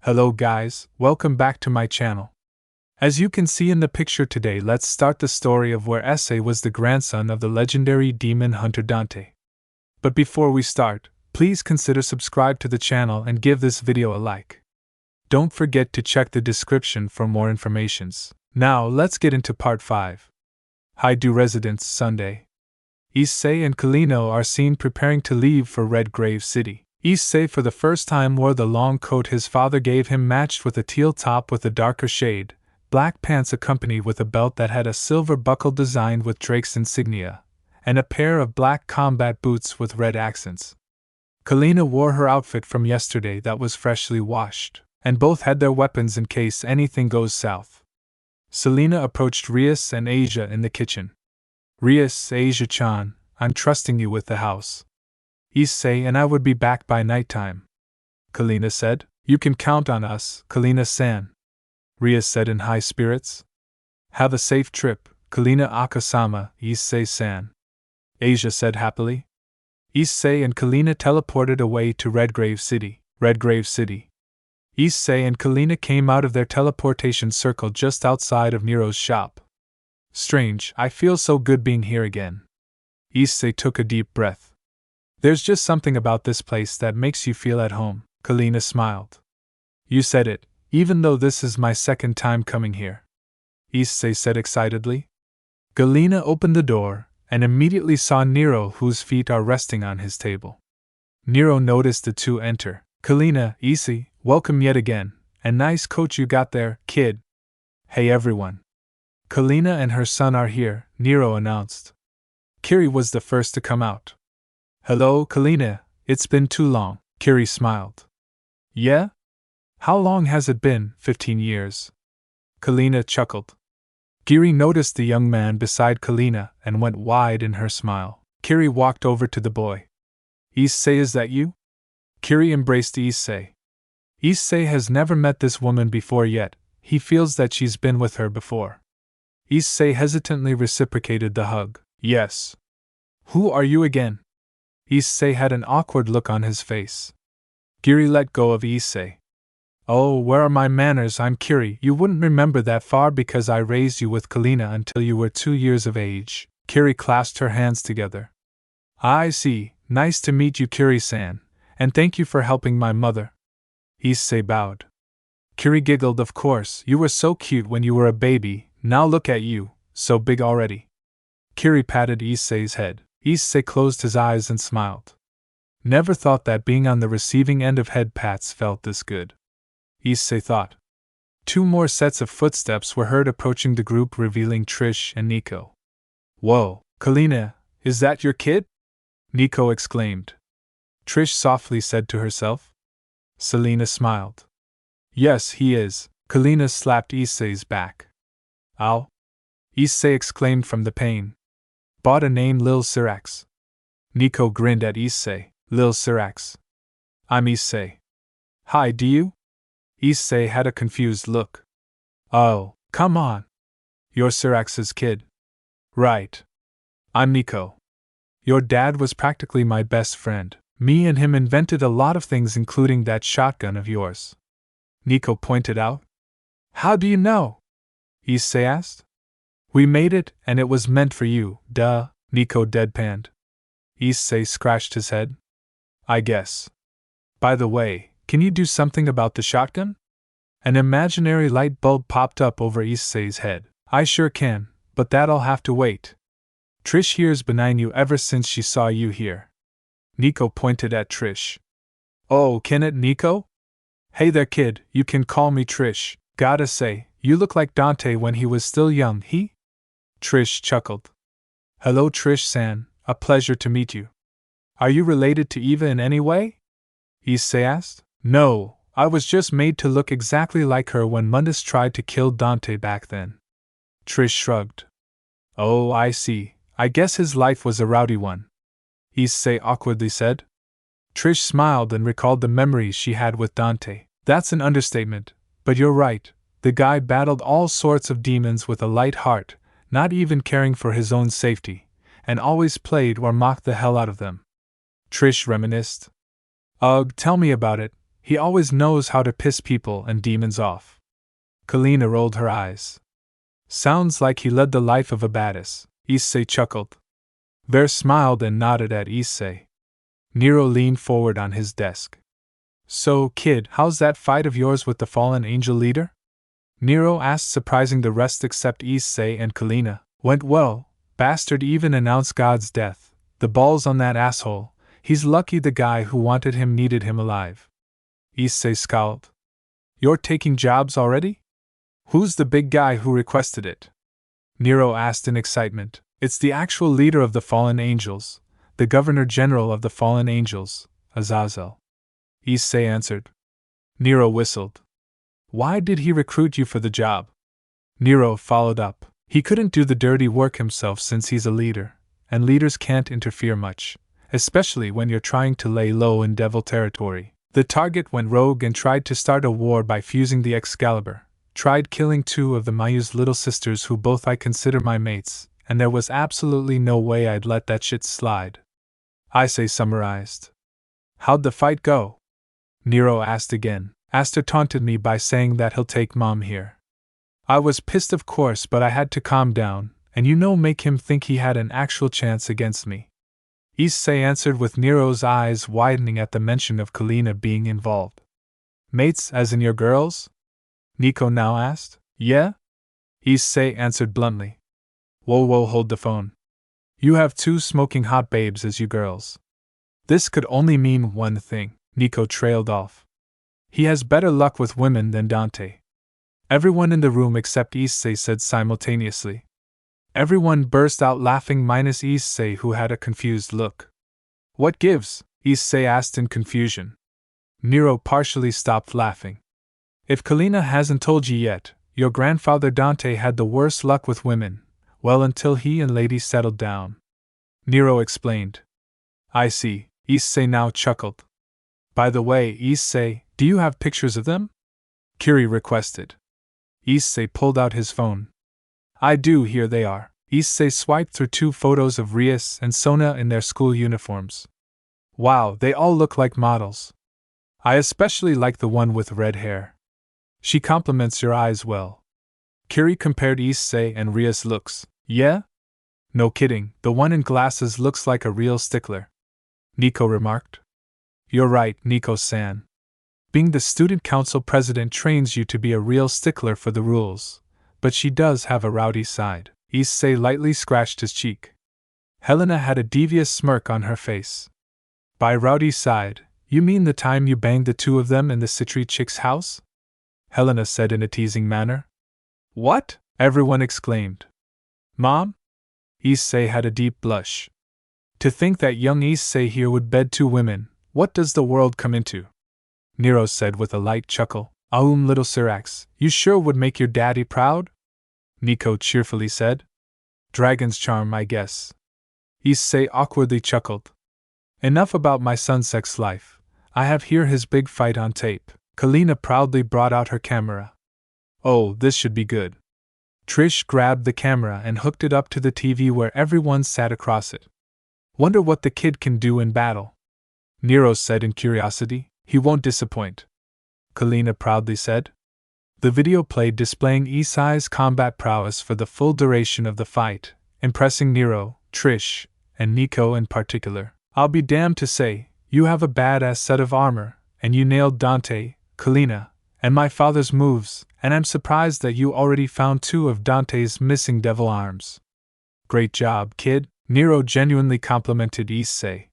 Hello guys, welcome back to my channel. As you can see in the picture today, let's start the story of where Issei was the grandson of the legendary demon hunter Dante. But before we start, please consider subscribe to the channel and give this video a like. Don't forget to check the description for more informations. Now let's get into part 5. Hyoudou Residence Sunday. Issei and Kalino are seen preparing to leave for Red Grave City. Issei for the first time wore the long coat his father gave him, matched with a teal top with a darker shade, black pants accompanied with a belt that had a silver buckle designed with Drake's insignia, and a pair of black combat boots with red accents. Kalina wore her outfit from yesterday that was freshly washed, and both had their weapons in case anything goes south. Selena approached Rias and Asia in the kitchen. Rias, Asia-chan, I'm trusting you with the house. Issei and I would be back by nighttime. Kalina said. You can count on us, Kalina-san. Rias said in high spirits. Have a safe trip, Kalina Akasama, Issei-san. Asia said happily. Issei and Kalina teleported away to Red Grave City. Issei and Kalina came out of their teleportation circle just outside of Nero's shop. Strange, I feel so good being here again. Issei took a deep breath. There's just something about this place that makes you feel at home, Kalina smiled. You said it, even though this is my second time coming here. Issei said excitedly. Kalina opened the door, and immediately saw Nero, whose feet are resting on his table. Nero noticed the two enter. Kalina, Issei, welcome yet again, and nice coat you got there, kid. Hey everyone. Kalina and her son are here, Nero announced. Kiri was the first to come out. Hello, Kalina, it's been too long, Kiri smiled. Yeah? How long has it been? 15 years. Kalina chuckled. Kiri noticed the young man beside Kalina and went wide in her smile. Kiri walked over to the boy. Issei, is that you? Kiri embraced Issei. Issei has never met this woman before yet, he feels that she's been with her before. Issei hesitantly reciprocated the hug. Yes. Who are you again? Issei had an awkward look on his face. Kiri let go of Issei. Oh, where are my manners? I'm Kiri. You wouldn't remember that far because I raised you with Kalina until you were 2 years of age. Kiri clasped her hands together. I see. Nice to meet you, Kiri-san, and thank you for helping my mother. Issei bowed. Kiri giggled. Of course, you were so cute when you were a baby, now look at you, so big already. Kiri patted Issei's head. Issei closed his eyes and smiled. Never thought that being on the receiving end of head pats felt this good. Issei thought. 2 more sets of footsteps were heard approaching the group, revealing Trish and Nico. Whoa, Kalina, is that your kid? Nico exclaimed. Trish softly said to herself. Selena smiled. Yes, he is. Kalina slapped Issei's back. Ow! Issei exclaimed from the pain. Bought a name, Lil Sirzechs. Nico grinned at Issei. Lil Sirzechs. I'm Issei. Hi, do you? Issei had a confused look. Oh, come on. You're Sirzechs' kid. Right. I'm Nico. Your dad was practically my best friend. Me and him invented a lot of things, including that shotgun of yours. Nico pointed out. How do you know? Issei asked. We made it, and it was meant for you, duh, Nico deadpanned. Issei scratched his head. I guess. By the way, can you do something about the shotgun? An imaginary light bulb popped up over Issei's head. I sure can, but that'll have to wait. Trish here's been you ever since she saw you here. Nico pointed at Trish. Oh, can it, Nico? Hey there, kid, you can call me Trish. Gotta say, you look like Dante when he was still young, he? Trish chuckled. Hello, Trish-san, a pleasure to meet you. Are you related to Eva in any way? Issei asked. No, I was just made to look exactly like her when Mundus tried to kill Dante back then. Trish shrugged. Oh, I see. I guess his life was a rowdy one. Issei awkwardly said. Trish smiled and recalled the memories she had with Dante. That's an understatement, but you're right. The guy battled all sorts of demons with a light heart, not even caring for his own safety, and always played or mocked the hell out of them. Trish reminisced. Ugh, tell me about it. He always knows how to piss people and demons off. Kalina rolled her eyes. Sounds like he led the life of a badass, Issei chuckled. Ver smiled and nodded at Issei. Nero leaned forward on his desk. So, kid, how's that fight of yours with the fallen angel leader? Nero asked, surprising the rest except Issei and Kalina. Went well, bastard even announced God's death. The balls on that asshole. He's lucky the guy who wanted him needed him alive. Issei scowled. You're taking jobs already? Who's the big guy who requested it? Nero asked in excitement. It's the actual leader of the fallen angels, the Governor General of the fallen angels, Azazel. Issei answered. Nero whistled. Why did he recruit you for the job? Nero followed up. He couldn't do the dirty work himself since he's a leader, and leaders can't interfere much, especially when you're trying to lay low in devil territory. The target went rogue and tried to start a war by fusing the Excalibur, tried killing 2 of the Mayu's little sisters who both I consider my mates, and there was absolutely no way I'd let that shit slide. Issei summarized. How'd the fight go? Nero asked again. Aster taunted me by saying that he'll take Mom here. I was pissed of course, but I had to calm down, and make him think he had an actual chance against me. Issei answered with Nero's eyes widening at the mention of Kalina being involved. Mates as in your girls? Nico now asked. Yeah? Issei answered bluntly. Whoa, hold the phone. You have 2 smoking hot babes as you girls. This could only mean one thing, Nico trailed off. He has better luck with women than Dante. Everyone in the room except Issei said simultaneously. Everyone burst out laughing minus Issei, who had a confused look. What gives? Issei asked in confusion. Nero partially stopped laughing. If Kalina hasn't told you yet, your grandfather Dante had the worst luck with women, well until he and Lady settled down. Nero explained. I see, Issei now chuckled. By the way, Issei, do you have pictures of them? Kiri requested. Issei pulled out his phone. I do, here they are. Issei swiped through 2 photos of Rias and Sona in their school uniforms. Wow, they all look like models. I especially like the one with red hair. She compliments your eyes well. Kiri compared Issei and Rias' looks. Yeah? No kidding, the one in glasses looks like a real stickler. Nico remarked. You're right, Nico-san. Being the student council president trains you to be a real stickler for the rules, but she does have a rowdy side. Issei lightly scratched his cheek. Helena had a devious smirk on her face. By rowdy side, you mean the time you banged the 2 of them in the Citri chick's house? Helena said in a teasing manner. What? Everyone exclaimed. Mom? Issei had a deep blush. To think that young Issei here would bed 2 women, what does the world come into? Nero said with a light chuckle. Little Sirzechs, you sure would make your daddy proud? Nico cheerfully said. Dragon's charm, I guess. Issei awkwardly chuckled. Enough about my son's sex life. I have here his big fight on tape. Kalina proudly brought out her camera. Oh, this should be good. Trish grabbed the camera and hooked it up to the TV where everyone sat across it. Wonder what the kid can do in battle. Nero said in curiosity. He won't disappoint. Kalina proudly said. The video played displaying Issei's combat prowess for the full duration of the fight, impressing Nero, Trish, and Nico in particular. I'll be damned to say, you have a badass set of armor, and you nailed Dante, Kalina, and my father's moves, and I'm surprised that you already found 2 of Dante's missing devil arms. Great job, kid, Nero genuinely complimented Issei.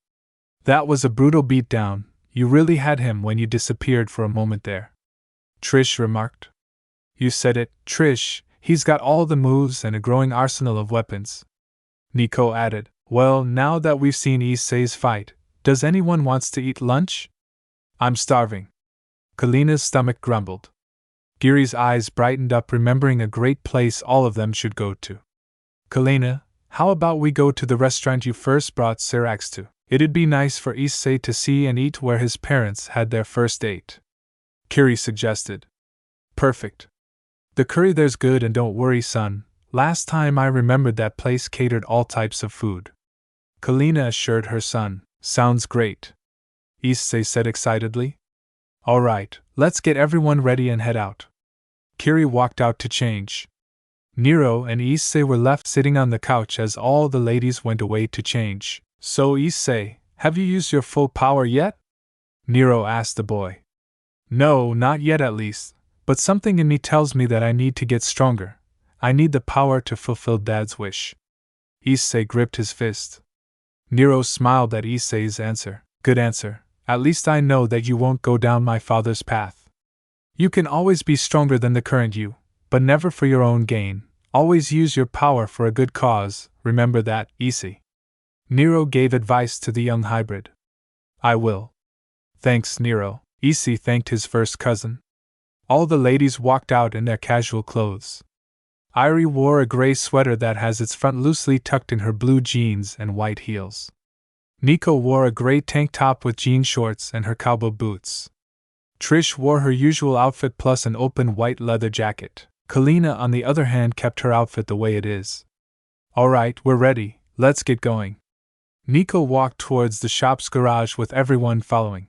That was a brutal beatdown. You really had him when you disappeared for a moment there. Trish remarked. You said it, Trish, he's got all the moves and a growing arsenal of weapons. Nico added, well, now that we've seen Issei's fight, does anyone wants to eat lunch? I'm starving. Kalina's stomach grumbled. Giri's eyes brightened up, remembering a great place all of them should go to. Kalina, how about we go to the restaurant you first brought Sirzechs to? It'd be nice for Issei to see and eat where his parents had their first date. Kiri suggested. Perfect. The curry there's good, and don't worry, son. Last time I remembered that place catered all types of food. Kalina assured her son. Sounds great. Issei said excitedly. Alright, let's get everyone ready and head out. Kiri walked out to change. Nero and Issei were left sitting on the couch as all the ladies went away to change. So Issei, have you used your full power yet? Nero asked the boy. No, not yet at least, but something in me tells me that I need to get stronger. I need the power to fulfill Dad's wish. Issei gripped his fist. Nero smiled at Issei's answer. Good answer. At least I know that you won't go down my father's path. You can always be stronger than the current you, but never for your own gain. Always use your power for a good cause, remember that, Issei. Nero gave advice to the young hybrid. I will. Thanks, Nero. Issei thanked his first cousin. All the ladies walked out in their casual clothes. Irie wore a gray sweater that has its front loosely tucked in her blue jeans and white heels. Nico wore a gray tank top with jean shorts and her cowboy boots. Trish wore her usual outfit plus an open white leather jacket. Kalina, on the other hand, kept her outfit the way it is. Alright, we're ready, let's get going. Nico walked towards the shop's garage with everyone following.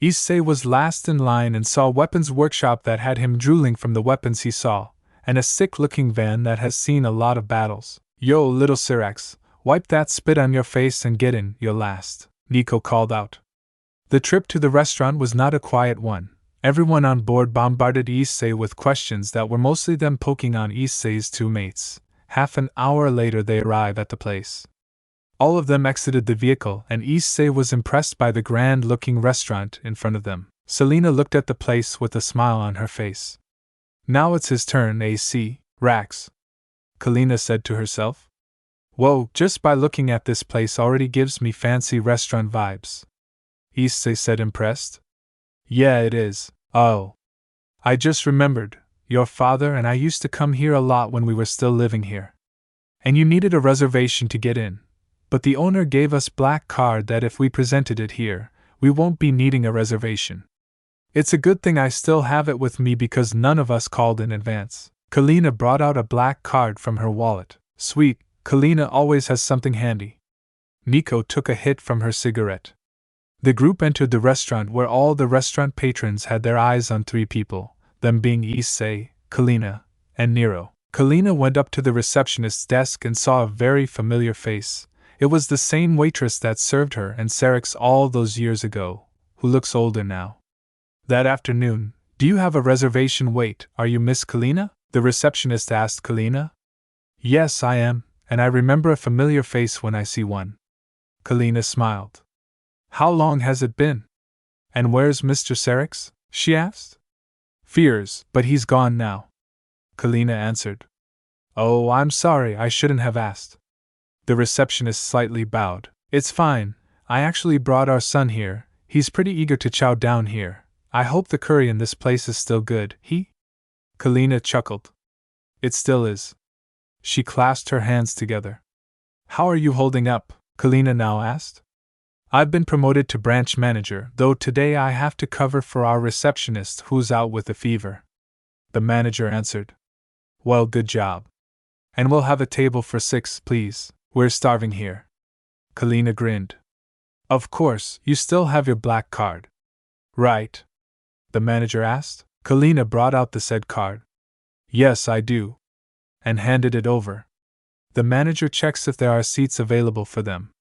Issei was last in line and saw a weapons workshop that had him drooling from the weapons he saw, and a sick-looking van that has seen a lot of battles. Yo, little Sirzechs, wipe that spit on your face and get in, you're last, Nico called out. The trip to the restaurant was not a quiet one. Everyone on board bombarded Issei with questions that were mostly them poking on Issei's two mates. Half an hour later they arrived at the place. All of them exited the vehicle and Issei was impressed by the grand-looking restaurant in front of them. Selena looked at the place with a smile on her face. Now it's his turn, Issei Hyoudou, Kalina said to herself. Whoa, just by looking at this place already gives me fancy restaurant vibes. Issei said, impressed. Yeah, it is. Oh. I just remembered, your father and I used to come here a lot when we were still living here. And you needed a reservation to get in. But the owner gave us black card that if we presented it here, we won't be needing a reservation. It's a good thing I still have it with me because none of us called in advance. Kalina brought out a black card from her wallet. Sweet, Kalina always has something handy. Nico took a hit from her cigarette. The group entered the restaurant where all the restaurant patrons had their eyes on three people, them being Issei, Kalina, and Nero. Kalina went up to the receptionist's desk and saw a very familiar face. It was the same waitress that served her and Sirzechs all those years ago, who looks older now. That afternoon, do you have a reservation? Wait, are you Miss Kalina? The receptionist asked Kalina. Yes, I am, and I remember a familiar face when I see one. Kalina smiled. How long has it been? And where's Mr. Sirzechs? She asked. Fears, but he's gone now. Kalina answered. Oh, I'm sorry, I shouldn't have asked. The receptionist slightly bowed. It's fine, I actually brought our son here, he's pretty eager to chow down here. I hope the curry in this place is still good, Kalina chuckled. It still is. She clasped her hands together. How are you holding up? Kalina now asked. I've been promoted to branch manager, though today I have to cover for our receptionist who's out with a fever. The manager answered. Well, good job. And we'll have a table for 6, please. We're starving here. Kalina grinned. Of course, you still have your black card. Right? The manager asked. Kalina brought out the said card. Yes, I do. And handed it over. The manager checks if there are seats available for them.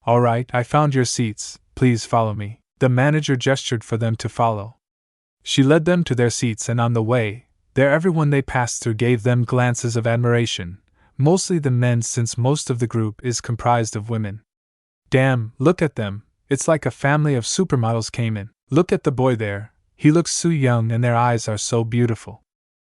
All right, I found your seats, please follow me. The manager gestured for them to follow. She led them to their seats and on the way, there everyone they passed through gave them glances of admiration, mostly the men since most of the group is comprised of women. Damn, look at them, it's like a family of supermodels came in. Look at the boy there, he looks so young and their eyes are so beautiful.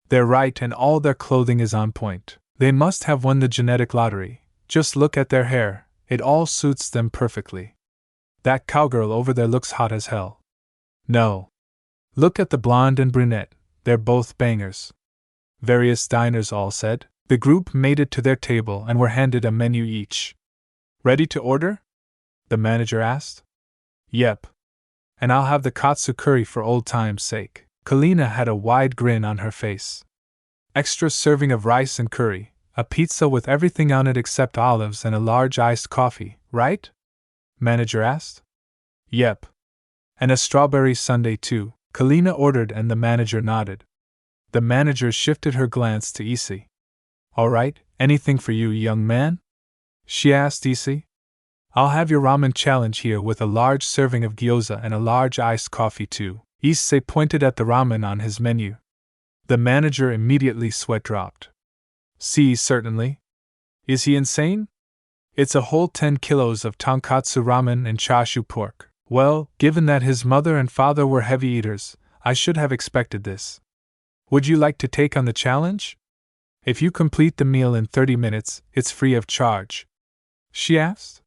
They're right and all their clothing is on point. They must have won the genetic lottery, just look at their hair. It all suits them perfectly. That cowgirl over there looks hot as hell. No. Look at the blonde and brunette, they're both bangers. Various diners all said. The group made it to their table and were handed a menu each. Ready to order? The manager asked. Yep. And I'll have the katsu curry for old time's sake. Kalina had a wide grin on her face. Extra serving of rice and curry. A pizza with everything on it except olives and a large iced coffee, right? Manager asked. Yep. And a strawberry sundae too. Kalina ordered and the manager nodded. The manager shifted her glance to Issei. All right, anything for you, young man? She asked Issei. I'll have your ramen challenge here with a large serving of gyoza and a large iced coffee too. Issei pointed at the ramen on his menu. The manager immediately sweat dropped. See, certainly. Is he insane? It's a whole 10 kilos of tonkatsu ramen and chashu pork. Well, given that his mother and father were heavy eaters, I should have expected this. Would you like to take on the challenge? If you complete the meal in 30 minutes, it's free of charge. She asked.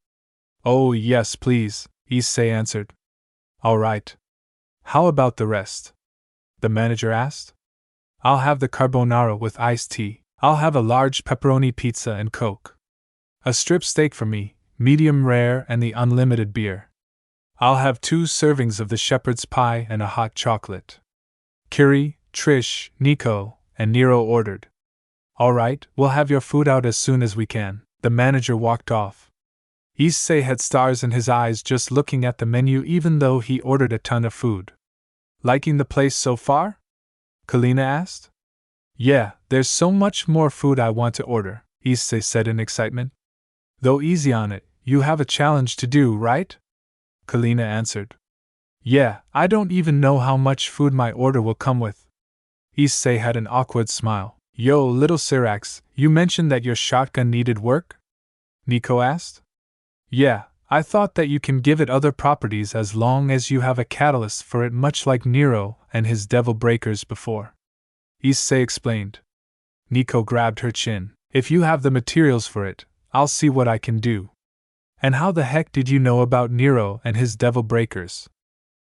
Oh, yes, please, Issei answered. All right. How about the rest? The manager asked. I'll have the carbonara with iced tea. I'll have a large pepperoni pizza and Coke. A strip steak for me, medium rare, and the unlimited beer. I'll have 2 servings of the shepherd's pie and a hot chocolate. Kiri, Trish, Nico, and Nero ordered. All right, we'll have your food out as soon as we can. The manager walked off. Issei had stars in his eyes just looking at the menu even though he ordered a ton of food. Liking the place so far? Kalina asked. Yeah, there's so much more food I want to order, Issei said in excitement. Though easy on it, you have a challenge to do, right? Kalina answered. Yeah, I don't even know how much food my order will come with. Issei had an awkward smile. Yo, little Sirzechs, you mentioned that your shotgun needed work? Nico asked. Yeah, I thought that you can give it other properties as long as you have a catalyst for it, much like Nero and his devil breakers before. Issei explained. Nico grabbed her chin. If you have the materials for it, I'll see what I can do. And how the heck did you know about Nero and his devil breakers?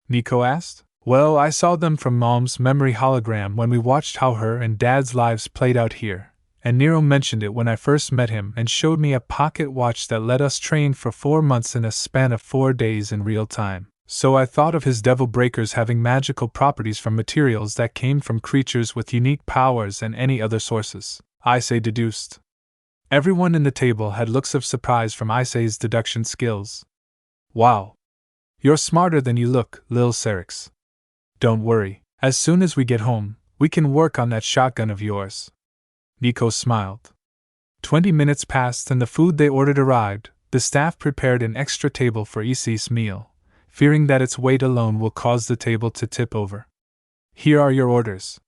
Nico asked. Well, I saw them from Mom's memory hologram when we watched how her and Dad's lives played out here, and Nero mentioned it when I first met him and showed me a pocket watch that let us train for 4 months in a span of 4 days in real time. So I thought of his devil breakers having magical properties from materials that came from creatures with unique powers and any other sources, Issei deduced. Everyone in the table had looks of surprise from Issei's deduction skills. Wow. You're smarter than you look, Lil Sirzechs. Don't worry, as soon as we get home, we can work on that shotgun of yours. Nico smiled. 20 minutes passed and the food they ordered arrived. The staff prepared an extra table for Issei's meal, fearing that its weight alone will cause the table to tip over. Here are your orders.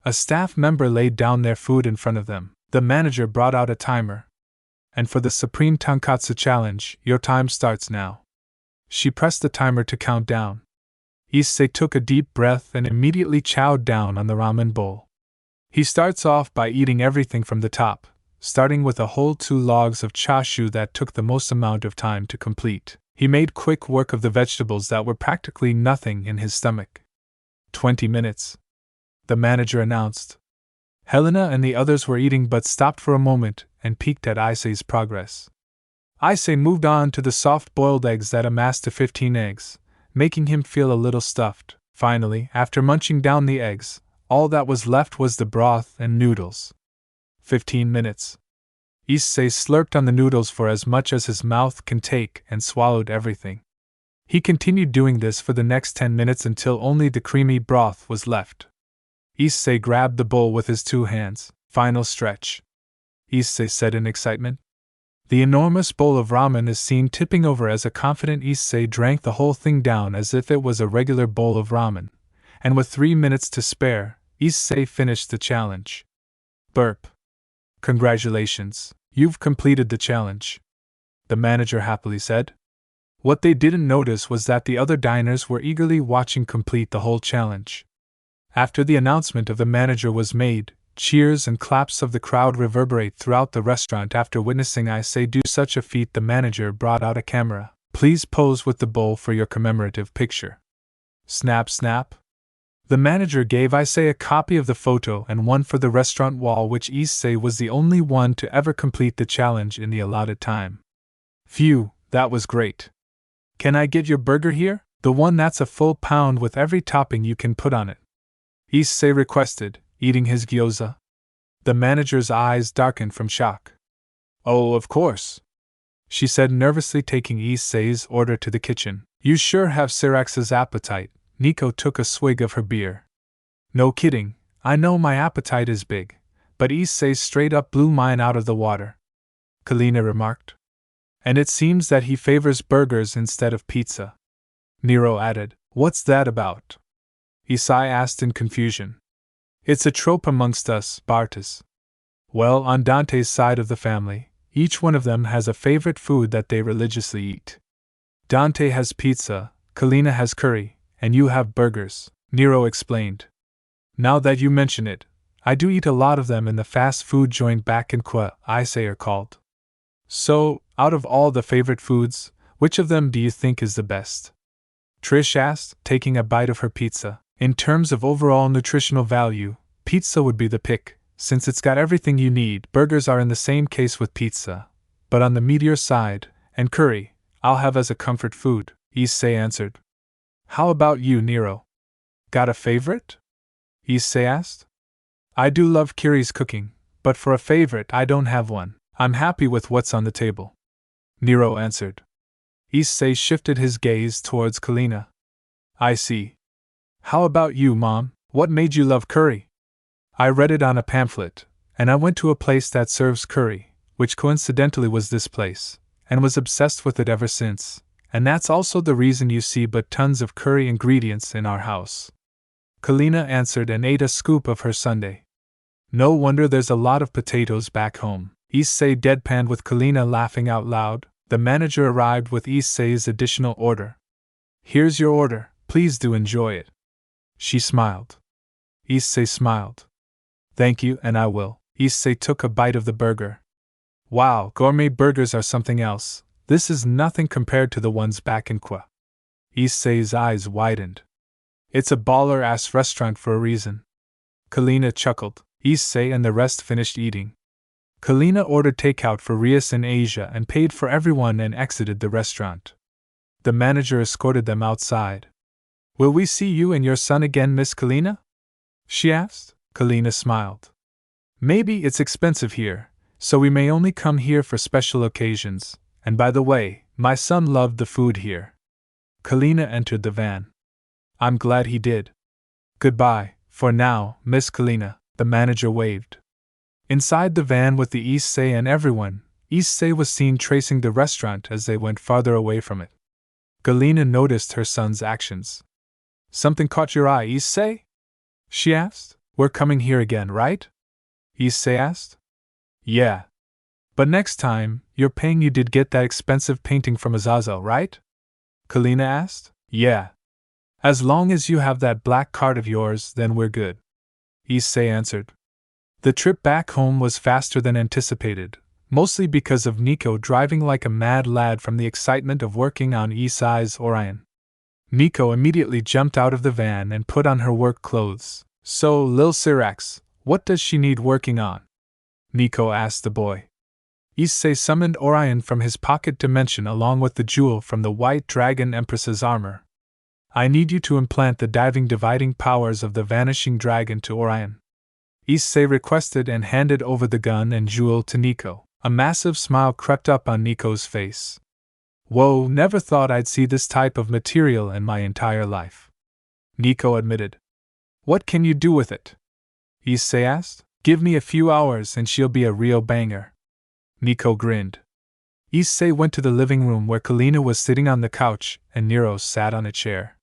A staff member laid down their food in front of them. The manager brought out a timer. And for the Supreme Tonkatsu Challenge, your time starts now. She pressed the timer to count down. Issei took a deep breath and immediately chowed down on the ramen bowl. He starts off by eating everything from the top, starting with a whole 2 logs of chashu that took the most amount of time to complete. He made quick work of the vegetables that were practically nothing in his stomach. 20 minutes. The manager announced. Helena and the others were eating but stopped for a moment and peeked at Issei's progress. Issei moved on to the soft-boiled eggs that amassed to 15 eggs, making him feel a little stuffed. Finally, after munching down the eggs, all that was left was the broth and noodles. 15 minutes. Issei slurped on the noodles for as much as his mouth can take and swallowed everything. He continued doing this for the next 10 minutes until only the creamy broth was left. Issei grabbed the bowl with his 2 hands. Final stretch, Issei said in excitement. The enormous bowl of ramen is seen tipping over as a confident Issei drank the whole thing down as if it was a regular bowl of ramen, and with 3 minutes to spare, Issei finished the challenge. Burp. Congratulations, you've completed the challenge, the manager happily said. What they didn't notice was that the other diners were eagerly watching complete the whole challenge. After the announcement of the manager was made, cheers and claps of the crowd reverberate throughout the restaurant. After witnessing Issei do such a feat, the manager brought out a camera. Please pose with the bowl for your commemorative picture. Snap, snap. The manager gave Issei a copy of the photo and one for the restaurant wall, which Issei was the only one to ever complete the challenge in the allotted time. Phew, that was great. Can I get your burger here? The one that's a full pound with every topping you can put on it, Issei requested, eating his gyoza. The manager's eyes darkened from shock. Oh, of course, she said nervously, taking Issei's order to the kitchen. You sure have Sirzechs' appetite, Nico took a swig of her beer. No kidding, I know my appetite is big, but Issei straight up blew mine out of the water, Kalina remarked. And it seems that he favors burgers instead of pizza. Nero added, what's that about? Issei asked in confusion. It's a trope amongst us, Bartas. Well, on Dante's side of the family, each one of them has a favorite food that they religiously eat. Dante has pizza, Kalina has curry, and you have burgers, Nero explained. Now that you mention it, I do eat a lot of them in the fast food joint back in Kwa, Issei are called. So, out of all the favorite foods, which of them do you think is the best? Trish asked, taking a bite of her pizza. In terms of overall nutritional value, pizza would be the pick, since it's got everything you need. Burgers are in the same case with pizza, but on the meatier side, and curry, I'll have as a comfort food, Issei answered. How about you, Nero? Got a favorite? Issei asked. I do love Kiri's cooking, but for a favorite I don't have one. I'm happy with what's on the table, Nero answered. Issei shifted his gaze towards Kalina. I see. How about you, Mom? What made you love curry? I read it on a pamphlet, and I went to a place that serves curry, which coincidentally was this place, and was obsessed with it ever since, and that's also the reason you see but tons of curry ingredients in our house. Kalina answered and ate a scoop of her sundae. No wonder there's a lot of potatoes back home, Issei deadpanned with Kalina laughing out loud. The manager arrived with Issei's additional order. Here's your order, please do enjoy it. She smiled. Issei smiled. Thank you, and I will. Issei took a bite of the burger. Wow, gourmet burgers are something else. This is nothing compared to the ones back in Kwa. Issei's eyes widened. It's a baller-ass restaurant for a reason. Kalina chuckled. Issei and the rest finished eating. Kalina ordered takeout for Rias in Asia and paid for everyone and exited the restaurant. The manager escorted them outside. Will we see you and your son again, Miss Kalina? She asked. Kalina smiled. Maybe it's expensive here, so we may only come here for special occasions, and by the way, my son loved the food here. Kalina entered the van. I'm glad he did. Goodbye, for now, Miss Kalina, the manager waved. Inside the van with the Issei and everyone, Issei was seen tracing the restaurant as they went farther away from it. Kalina noticed her son's actions. Something caught your eye, Issei? She asked. We're coming here again, right? Issei asked. Yeah. But next time, you're paying. You did get that expensive painting from Azazel, right? Kalina asked. Yeah. As long as you have that black card of yours, then we're good, Issei answered. The trip back home was faster than anticipated, mostly because of Nico driving like a mad lad from the excitement of working on Issei's Orion. Nico immediately jumped out of the van and put on her work clothes. So, Lil Sirzechs, what does she need working on? Nico asked the boy. Issei summoned Orion from his pocket dimension along with the jewel from the White Dragon Empress's armor. I need you to implant the diving dividing powers of the Vanishing Dragon to Orion, Issei requested and handed over the gun and jewel to Nico. A massive smile crept up on Nico's face. Whoa, never thought I'd see this type of material in my entire life, Nico admitted. What can you do with it? Issei asked. Give me a few hours and she'll be a real banger. Nico grinned. Issei went to the living room where Kalina was sitting on the couch and Nero sat on a chair.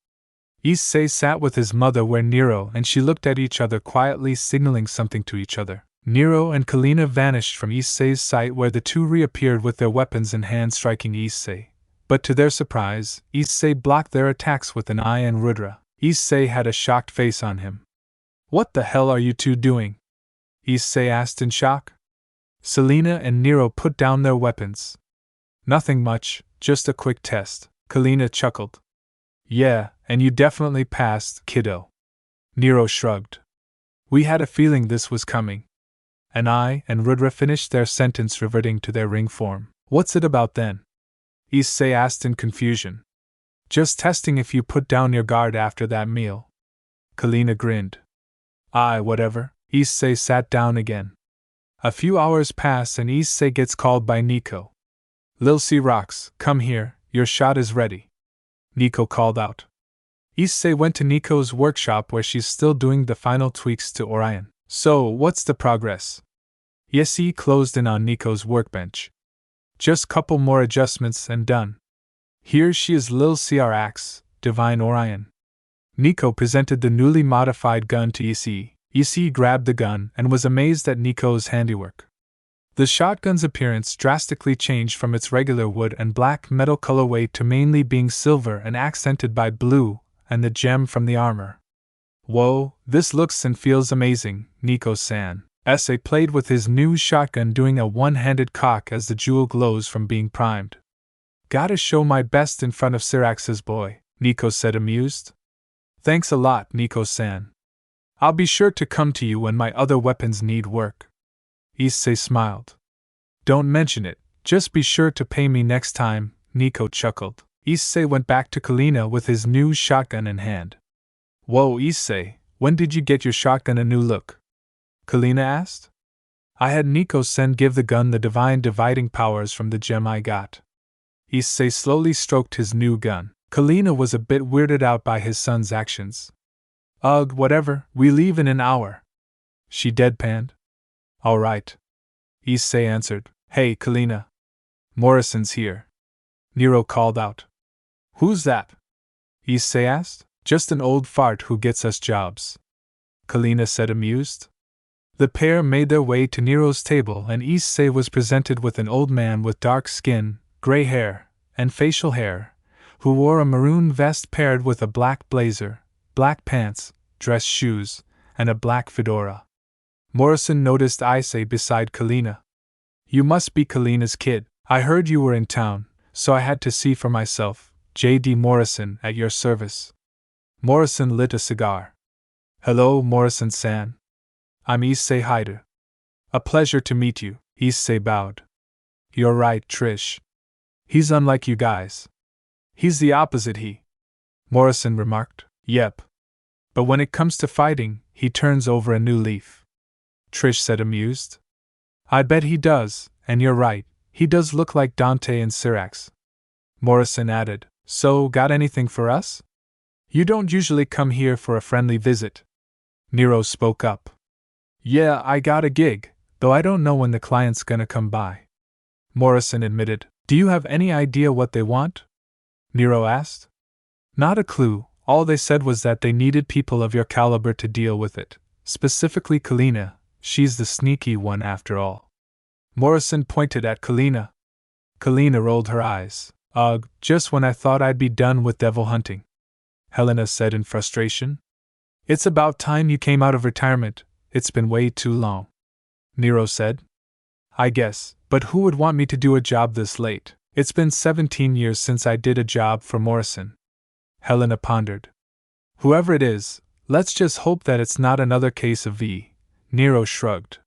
Issei sat with his mother where Nero and she looked at each other quietly, signaling something to each other. Nero and Kalina vanished from Issei's sight where the two reappeared with their weapons in hand striking Issei. But to their surprise, Issei blocked their attacks with an eye and Rudra. Issei had a shocked face on him. What the hell are you two doing? Issei asked in shock. Selena and Nero put down their weapons. Nothing much, just a quick test, Kalina chuckled. Yeah, and you definitely passed, kiddo. Nero shrugged. We had a feeling this was coming. And I and Rudra finished their sentence, reverting to their ring form. What's it about then? Issei asked in confusion. Just testing if you put down your guard after that meal. Kalina grinned. Aye, whatever. Issei sat down again. A few hours pass and Issei gets called by Nico. Lil Sirzechs, come here, your shot is ready, Nico called out. Issei went to Nico's workshop where she's still doing the final tweaks to Orion. So, what's the progress? Issei closed in on Nico's workbench. Just couple more adjustments and done. Here she is, Lil Crx, Divine Orion. Nico presented the newly modified gun to Issei. Issei grabbed the gun and was amazed at Nico's handiwork. The shotgun's appearance drastically changed from its regular wood and black metal colorway to mainly being silver and accented by blue and the gem from the armor. Whoa, this looks and feels amazing, Nico-san. Issei played with his new shotgun, doing a one-handed cock as the jewel glows from being primed. Gotta show my best in front of Sirzechs' boy, Nico said, amused. Thanks a lot, Nico-san. I'll be sure to come to you when my other weapons need work. Issei smiled. Don't mention it, just be sure to pay me next time, Nico chuckled. Issei went back to Kalina with his new shotgun in hand. Whoa, Issei, when did you get your shotgun a new look? Kalina asked. I had Nico-sen give the gun the divine dividing powers from the gem I got. Issei slowly stroked his new gun. Kalina was a bit weirded out by his son's actions. Ugh, whatever, we leave in an hour. She deadpanned. All right. Issei answered. Hey, Kalina. Morrison's here. Nero called out. Who's that? Issei asked. Just an old fart who gets us jobs. Kalina said, amused. The pair made their way to Nero's table, and Issei was presented with an old man with dark skin, gray hair, and facial hair, who wore a maroon vest paired with a black blazer, black pants, dress shoes, and a black fedora. Morrison noticed Issei beside Kalina. You must be Kalina's kid. I heard you were in town, so I had to see for myself. J.D. Morrison, at your service. Morrison lit a cigar. Hello, Morrison-san. I'm Issei Hyoudou. A pleasure to meet you, Issei bowed. You're right, Trish. He's unlike you guys. He's the opposite, Morrison remarked. Yep. But when it comes to fighting, he turns over a new leaf. Trish said, amused. I bet he does, and you're right, he does look like Dante and Sirzechs. Morrison added, So, got anything for us? You don't usually come here for a friendly visit. Nero spoke up. Yeah, I got a gig, though I don't know when the client's gonna come by. Morrison admitted. Do you have any idea what they want? Nero asked. Not a clue, all they said was that they needed people of your caliber to deal with it, specifically Kalina, she's the sneaky one after all. Morrison pointed at Kalina. Kalina rolled her eyes. Ugh, just when I thought I'd be done with devil hunting. Helena said in frustration. It's about time you came out of retirement, it's been way too long. Nero said. I guess, but who would want me to do a job this late? It's been 17 years since I did a job for Morrison. Helena pondered. Whoever it is, let's just hope that it's not another case of V. Nero shrugged.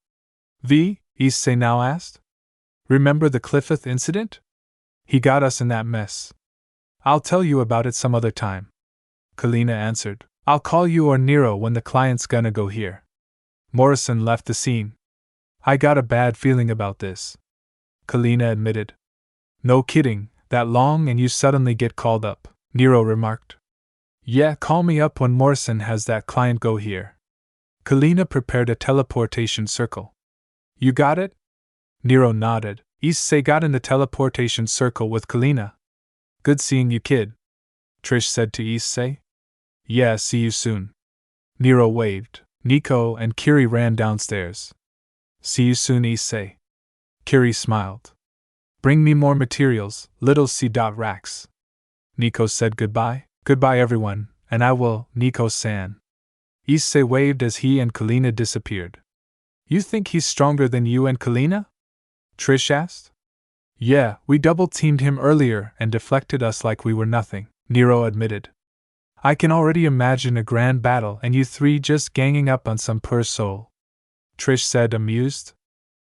V? Issei now asked. Remember the Clifford incident? He got us in that mess. I'll tell you about it some other time. Kalina answered. I'll call you or Nero when the client's gonna go here. Morrison left the scene. I got a bad feeling about this. Kalina admitted. No kidding, that long and you suddenly get called up, Nero remarked. Yeah, call me up when Morrison has that client go here. Kalina prepared a teleportation circle. You got it? Nero nodded. Issei got in the teleportation circle with Kalina. Good seeing you, kid. Trish said to Issei. Yeah, see you soon. Nero waved. Nico and Kiri ran downstairs. See you soon, Issei. Kiri smiled. Bring me more materials, little C.Rax. Nico said goodbye. Goodbye, everyone, and I will, Nico-san. Issei waved as he and Kalina disappeared. You think he's stronger than you and Kalina? Trish asked. Yeah, we double-teamed him earlier and deflected us like we were nothing, Nero admitted. I can already imagine a grand battle and you three just ganging up on some poor soul. Trish said, amused.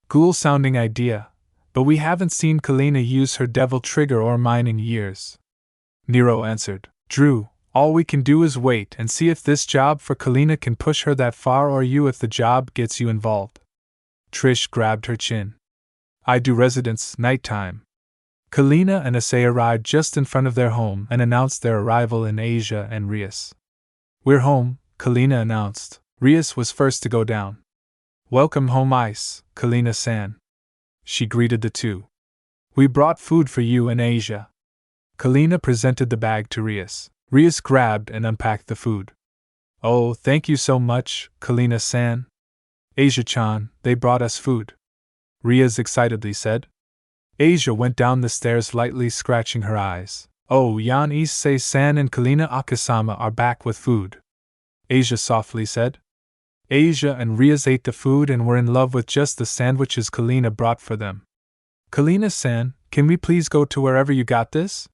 Ghoul-sounding idea, but we haven't seen Kalina use her devil trigger or mine in years. Nero answered. Drew, all we can do is wait and see if this job for Kalina can push her that far or you if the job gets you involved. Trish grabbed her chin. I do residence, nighttime. Kalina and Issei arrived just in front of their home and announced their arrival in Asia and Rias. "We're home," Kalina announced. Rias was first to go down. "Welcome home, Ice, Kalina-san," she greeted the two. "We brought food for you in Asia." Kalina presented the bag to Rias. Rias grabbed and unpacked the food. "Oh, thank you so much, Kalina-san." "Asia-chan, they brought us food," Rias excitedly said. Asia went down the stairs lightly scratching her eyes. "Oh, Yan Issei-san and Kalina Akasama are back with food," Asia softly said. Asia and Rias ate the food and were in love with just the sandwiches Kalina brought for them. "Kalina-san, can we please go to wherever you got this?"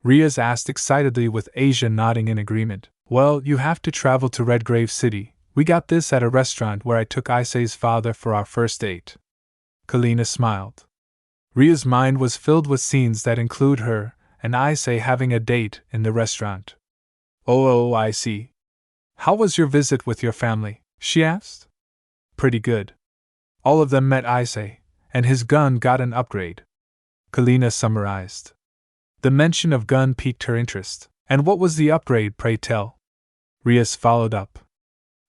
Rias asked excitedly with Asia nodding in agreement. "Well, you have to travel to Redgrave City. We got this at a restaurant where I took Issei's father for our first date." Kalina smiled. Ria's mind was filled with scenes that include her and Issei having a date in the restaurant. Oh, I see. "How was your visit with your family?" she asked. "Pretty good. All of them met Issei, and his gun got an upgrade," Kalina summarized. The mention of gun piqued her interest. "And what was the upgrade, pray tell?" Rias followed up.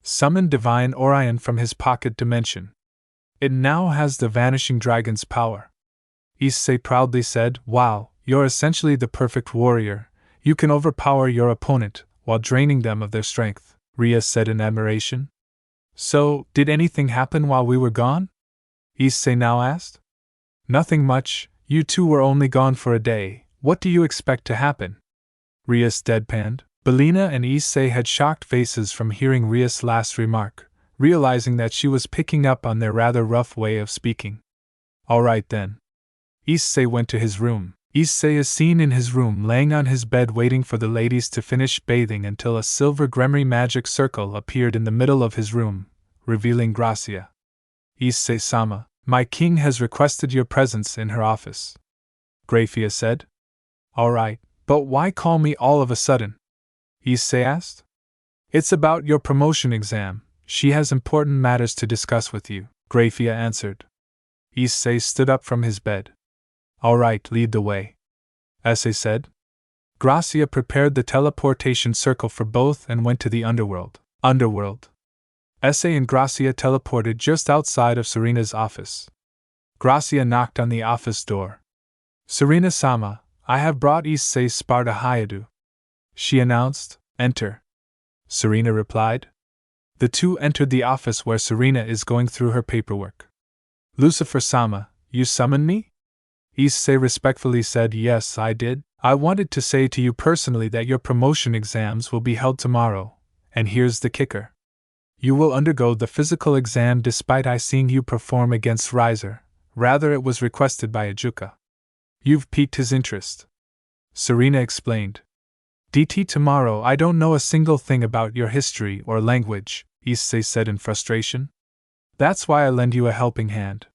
"Summoned Divine Orion from his pocket dimension. It now has the Vanishing Dragon's power." Issei proudly said, "Wow, you're essentially the perfect warrior. You can overpower your opponent while draining them of their strength," Rias said in admiration. "So, did anything happen while we were gone?" Issei now asked. "Nothing much, you two were only gone for a day. What do you expect to happen?" Rias deadpanned. Belina and Issei had shocked faces from hearing Rias' last remark, realizing that she was picking up on their rather rough way of speaking. "All right then." Issei went to his room. Issei is seen in his room laying on his bed waiting for the ladies to finish bathing until a silver Gremry magic circle appeared in the middle of his room, revealing Gracia. "Issei-sama, my king has requested your presence in her office," Gracia said. "All right, but why call me all of a sudden?" Issei asked. "It's about your promotion exam. She has important matters to discuss with you," Gracia answered. Issei stood up from his bed. "All right, lead the way," Issei said. Gracia prepared the teleportation circle for both and went to the underworld. Issei and Gracia teleported just outside of Serena's office. Gracia knocked on the office door. "Serena-sama, I have brought Issei Hyoudou," she announced. "Enter," Serena replied. The two entered the office where Serena is going through her paperwork. "Lucifer-sama, you summoned me?" Issei respectfully said. "Yes, I did. I wanted to say to you personally that your promotion exams will be held tomorrow, and here's the kicker. You will undergo the physical exam despite I seeing you perform against Riser. Rather, it was requested by Ajuka. You've piqued his interest," Serena explained. "DT tomorrow, I don't know a single thing about your history or language," Issei said in frustration. "That's why I lend you a helping hand.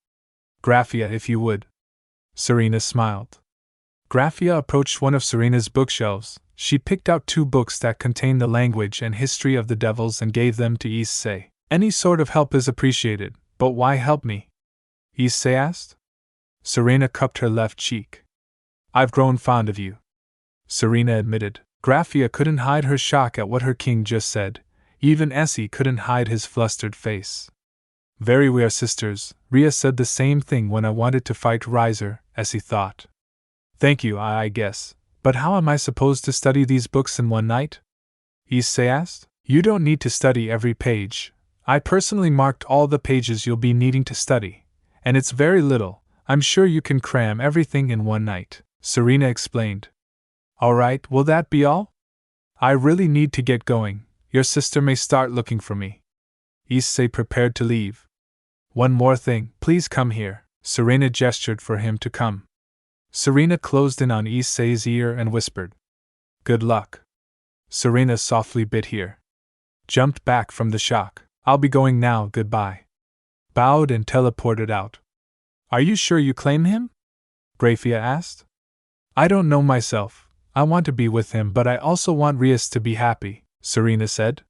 Gracia, if you would." Serena smiled. Gracia approached one of Serena's bookshelves. She picked out 2 books that contained the language and history of the devils and gave them to Issei. "Any sort of help is appreciated, but why help me?" Issei asked. Serena cupped her left cheek. "I've grown fond of you," Serena admitted. Gracia couldn't hide her shock at what her king just said. Even Essie couldn't hide his flustered face. "Very we are sisters. Ria said the same thing when I wanted to fight Riser," Essie thought. "Thank you, I guess. But how am I supposed to study these books in one night?" Issei asked. "You don't need to study every page. I personally marked all the pages you'll be needing to study. And it's very little. I'm sure you can cram everything in one night," Serena explained. "All right, will that be all? I really need to get going. Your sister may start looking for me." Issei prepared to leave. "One more thing, please come here." Serena gestured for him to come. Serena closed in on Issei's ear and whispered, "Good luck." Serena softly bit here. Jumped back from the shock. "I'll be going now, goodbye." Bowed and teleported out. "Are you sure you claim him?" Gracia asked. "I don't know myself. I want to be with him, but I also want Rias to be happy," Serena said.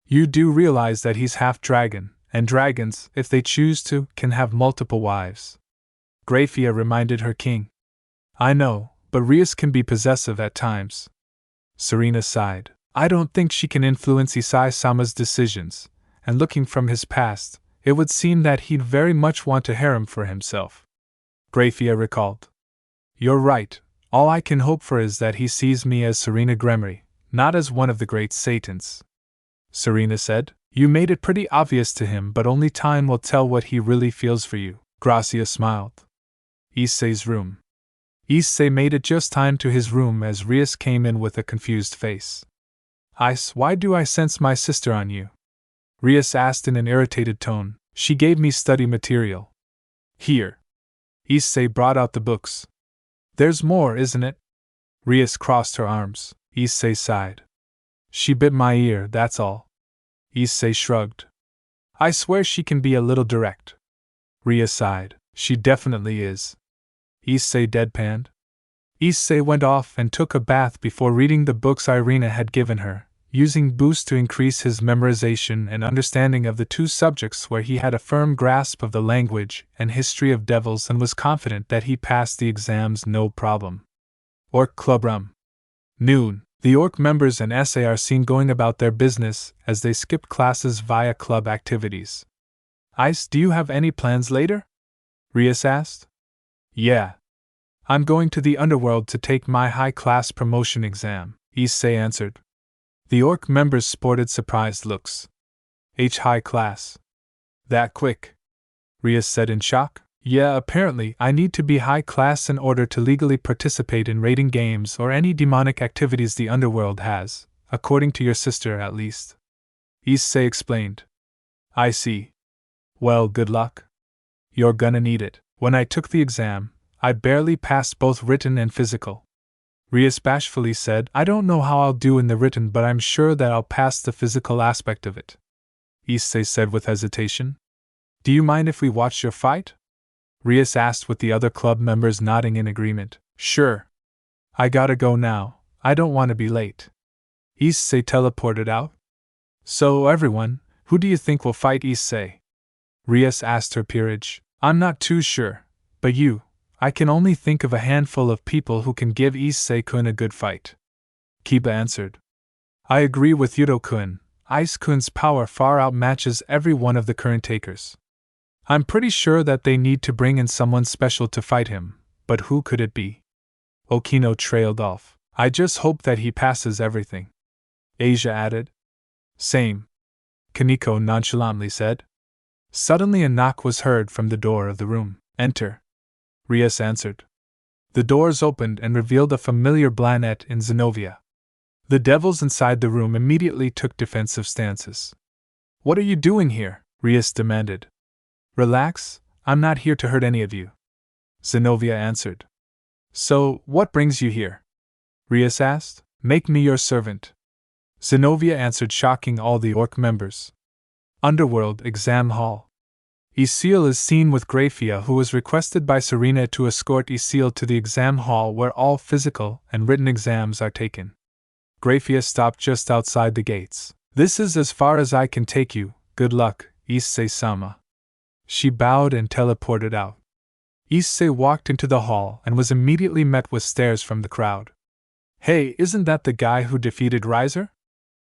"You do realize that he's half dragon, and dragons, if they choose to, can have multiple wives," Gracia reminded her king. I know, but Rias can be possessive at times. Serena sighed. I don't think she can influence Issei-sama's decisions, and looking from his past, it would seem that he'd very much want a harem for himself. Grafia recalled. You're right, all I can hope for is that he sees me as Serena Gremory, not as one of the great Satans. Serena said. You made it pretty obvious to him, but only time will tell what he really feels for you. Gracia smiled. Issei's room. Issei made it just time to his room as Rias came in with a confused face. Ice, why do I sense my sister on you? Rias asked in an irritated tone. She gave me study material. Here. Issei brought out the books. There's more, isn't it? Rias crossed her arms. Issei sighed. She bit my ear, that's all. Issei shrugged. I swear she can be a little direct. Rias sighed. She definitely is. Issei deadpanned. Issei went off and took a bath before reading the books Irina had given her, using Boost to increase his memorization and understanding of the two subjects where he had a firm grasp of the language and history of devils and was confident that he passed the exams no problem. Orc Club Rum. Noon. The Orc members and Issei are seen going about their business as they skipped classes via club activities. Ice, do you have any plans later? Rias asked. Yeah. I'm going to the underworld to take my high-class promotion exam, Issei answered. The Orc members sported surprised looks. High class. That quick? Rias said in shock. Yeah, apparently I need to be high class in order to legally participate in raiding games or any demonic activities the underworld has, according to your sister at least. Issei explained. I see. Well, good luck. You're gonna need it. When I took the exam, I barely passed both written and physical. Rias bashfully said, I don't know how I'll do in the written, but I'm sure that I'll pass the physical aspect of it. Issei said with hesitation. Do you mind if we watch your fight? Rias asked with the other club members nodding in agreement. Sure. I gotta go now, I don't want to be late. Issei teleported out. So everyone, who do you think will fight Issei? Rias asked her peerage. I'm not too sure, but I can only think of a handful of people who can give Issei-kun a good fight. Kiba answered. I agree with Hyoudou-kun, Ice-kun's power far outmatches every one of the current takers. I'm pretty sure that they need to bring in someone special to fight him, but who could it be? Okino trailed off. I just hope that he passes everything. Asia added. Same. Kaneko nonchalantly said. Suddenly a knock was heard from the door of the room. Enter. Rias answered. The doors opened and revealed a familiar Blanette in Zenobia. The devils inside the room immediately took defensive stances. What are you doing here? Rias demanded. Relax, I'm not here to hurt any of you. Zenobia answered. So, what brings you here? Rias asked. Make me your servant. Zenobia answered, shocking all the Orc members. Underworld Exam Hall. Issei is seen with Grafia, who was requested by Serena to escort Issei to the exam hall where all physical and written exams are taken. Grafia stopped just outside the gates. This is as far as I can take you, good luck, Issei-sama. She bowed and teleported out. Issei walked into the hall and was immediately met with stares from the crowd. Hey, isn't that the guy who defeated Riser?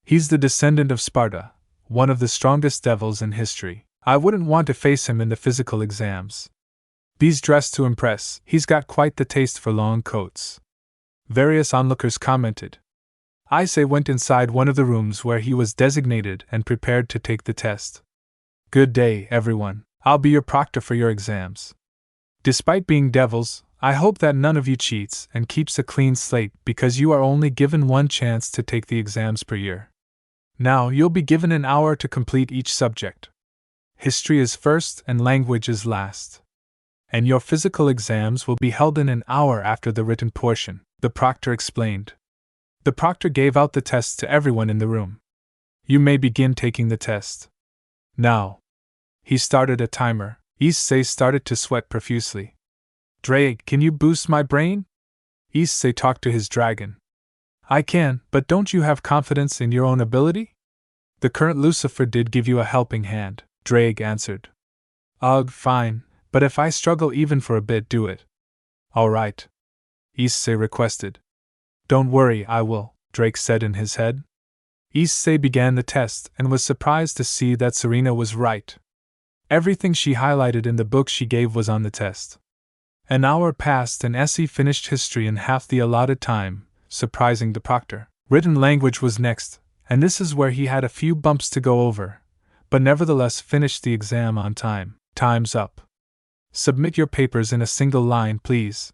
He's the descendant of Sparta, one of the strongest devils in history. I wouldn't want to face him in the physical exams. He's dressed to impress, he's got quite the taste for long coats. Various onlookers commented. Issei went inside one of the rooms where he was designated and prepared to take the test. Good day, everyone. I'll be your proctor for your exams. Despite being devils, I hope that none of you cheats and keeps a clean slate because you are only given one chance to take the exams per year. Now you'll be given an hour to complete each subject. History is first and language is last. And your physical exams will be held in an hour after the written portion, the proctor explained. The proctor gave out the test to everyone in the room. You may begin taking the test. Now. He started a timer. Issei started to sweat profusely. Drake, can you boost my brain? Issei talked to his dragon. I can, but don't you have confidence in your own ability? The current Lucifer did give you a helping hand, Drake answered. Ugh, fine, but if I struggle even for a bit, do it. All right. Issei requested. Don't worry, I will, Drake said in his head. Issei began the test and was surprised to see that Serena was right. Everything she highlighted in the book she gave was on the test. An hour passed and Essie finished history in half the allotted time, surprising the proctor. Written language was next, and this is where he had a few bumps to go over, but nevertheless finished the exam on time. Time's up. Submit your papers in a single line, please,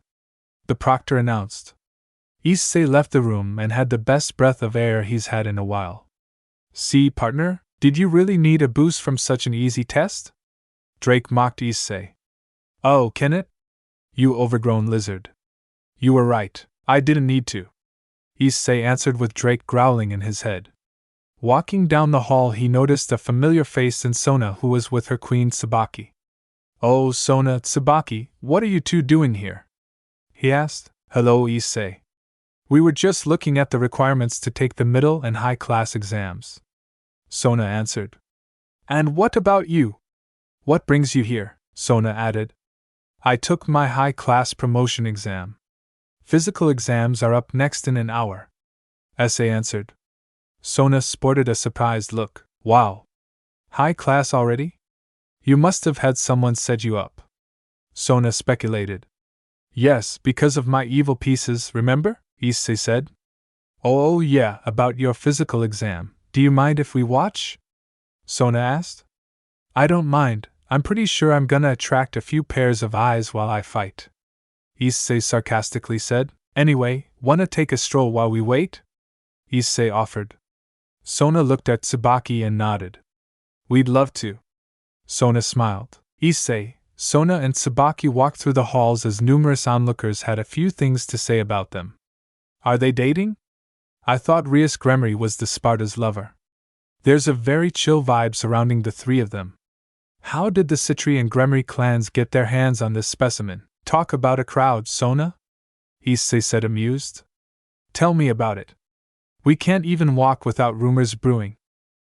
the proctor announced. Issei left the room and had the best breath of air he's had in a while. See, partner, did you really need a boost from such an easy test? Drake mocked Issei. Oh, can it? You overgrown lizard. You were right, I didn't need to, Issei answered with Drake growling in his head. Walking down the hall he noticed a familiar face in Sona who was with her queen Tsubaki. Oh, Sona, Tsubaki, what are you two doing here? He asked. Hello, Issei. We were just looking at the requirements to take the middle and high class exams, Sona answered. And what about you? What brings you here? Sona added. I took my high class promotion exam. Physical exams are up next in an hour, Issei answered. Sona sported a surprised look. Wow. High class already? You must have had someone set you up, Sona speculated. Yes, because of my evil pieces, remember? Issei said. Oh yeah, about your physical exam. Do you mind if we watch? Sona asked. I don't mind, I'm pretty sure I'm gonna attract a few pairs of eyes while I fight, Issei sarcastically said. Anyway, wanna take a stroll while we wait? Issei offered. Sona looked at Tsubaki and nodded. We'd love to. Sona smiled. Issei, Sona and Tsubaki walked through the halls as numerous onlookers had a few things to say about them. Are they dating? I thought Rias Gremory was the Sparta's lover. There's a very chill vibe surrounding the three of them. How did the Citri and Gremory clans get their hands on this specimen? Talk about a crowd, Sona? Issei said amused. Tell me about it. We can't even walk without rumors brewing.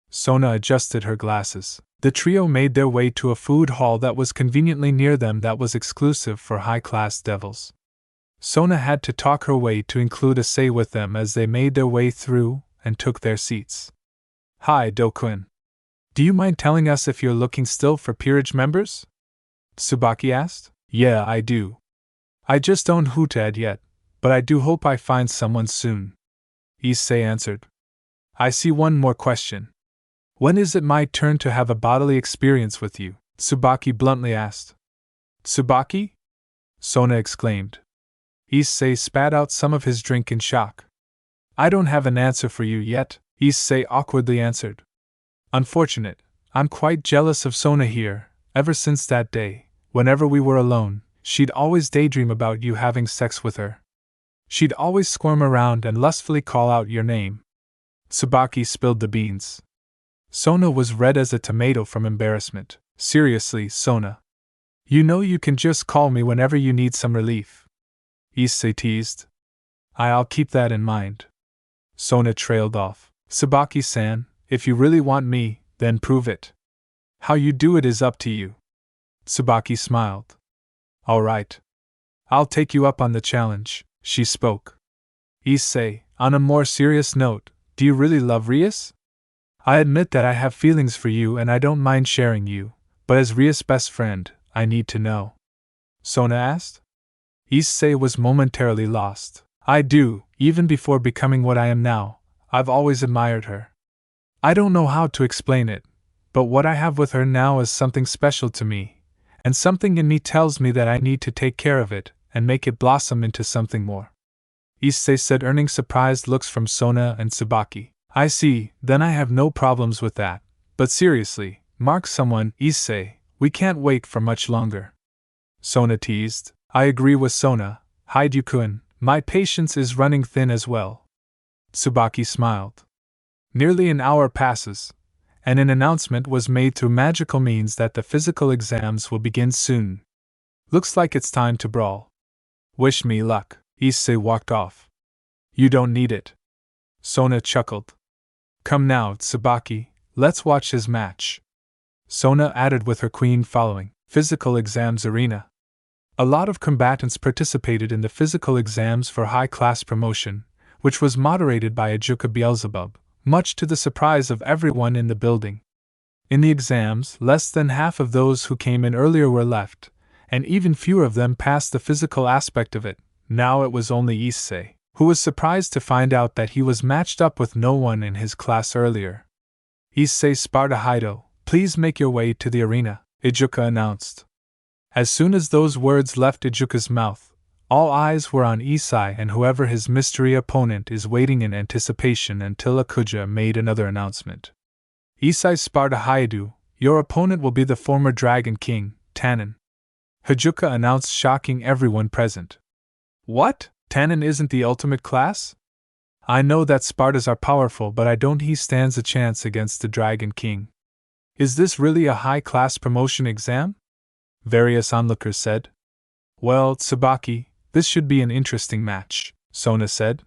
Sona adjusted her glasses. The trio made their way to a food hall that was conveniently near them that was exclusive for high-class devils. Sona had to talk her way to include Issei with them as they made their way through and took their seats. Hi, Do-kun. Do you mind telling us if you're looking still for peerage members? Tsubaki asked. Yeah, I do. I just don't hootad yet, but I do hope I find someone soon, Issei answered. I see one more question. When is it my turn to have a bodily experience with you? Tsubaki bluntly asked. Tsubaki? Sona exclaimed. Issei spat out some of his drink in shock. I don't have an answer for you yet, Issei awkwardly answered. Unfortunate, I'm quite jealous of Sona here. Ever since that day, whenever we were alone, she'd always daydream about you having sex with her. She'd always squirm around and lustfully call out your name. Tsubaki spilled the beans. Sona was red as a tomato from embarrassment. Seriously, Sona. You know you can just call me whenever you need some relief, Issei teased. I'll keep that in mind. Sona trailed off. Tsubaki-san, if you really want me, then prove it. How you do it is up to you. Tsubaki smiled. All right. I'll take you up on the challenge, she spoke. Issei, on a more serious note, do you really love Rias? I admit that I have feelings for you and I don't mind sharing you, but as Rias' best friend, I need to know. Sona asked. Issei was momentarily lost. I do, even before becoming what I am now. I've always admired her. I don't know how to explain it, but what I have with her now is something special to me, and something in me tells me that I need to take care of it and make it blossom into something more. Issei said, earning surprised looks from Sona and Tsubaki. I see, then I have no problems with that. But seriously, mark someone, Issei, we can't wait for much longer. Sona teased. I agree with Sona, Hyoudou-kun, my patience is running thin as well. Tsubaki smiled. Nearly an hour passes, and an announcement was made through magical means that the physical exams will begin soon. Looks like it's time to brawl. Wish me luck. Issei walked off. You don't need it. Sona chuckled. Come now, Tsubaki, let's watch his match. Sona added with her queen following. Physical exams arena. A lot of combatants participated in the physical exams for high-class promotion, which was moderated by Ajuka Beelzebub, much to the surprise of everyone in the building. In the exams, less than half of those who came in earlier were left, and even fewer of them passed the physical aspect of it. Now it was only Issei, who was surprised to find out that he was matched up with no one in his class earlier. Issei Hyoudou, please make your way to the arena, Ajuka announced. As soon as those words left Ajuka's mouth, all eyes were on Issei and whoever his mystery opponent is waiting in anticipation until Akuja made another announcement. Issei Hyoudou, your opponent will be the former Dragon King, Tannen. Ajuka announced, shocking everyone present. What? Tannen isn't the ultimate class? I know that Spartas are powerful, but I don't. He stands a chance against the Dragon King. Is this really a high-class promotion exam? Various onlookers said. Well, Tsubaki, this should be an interesting match, Sona said.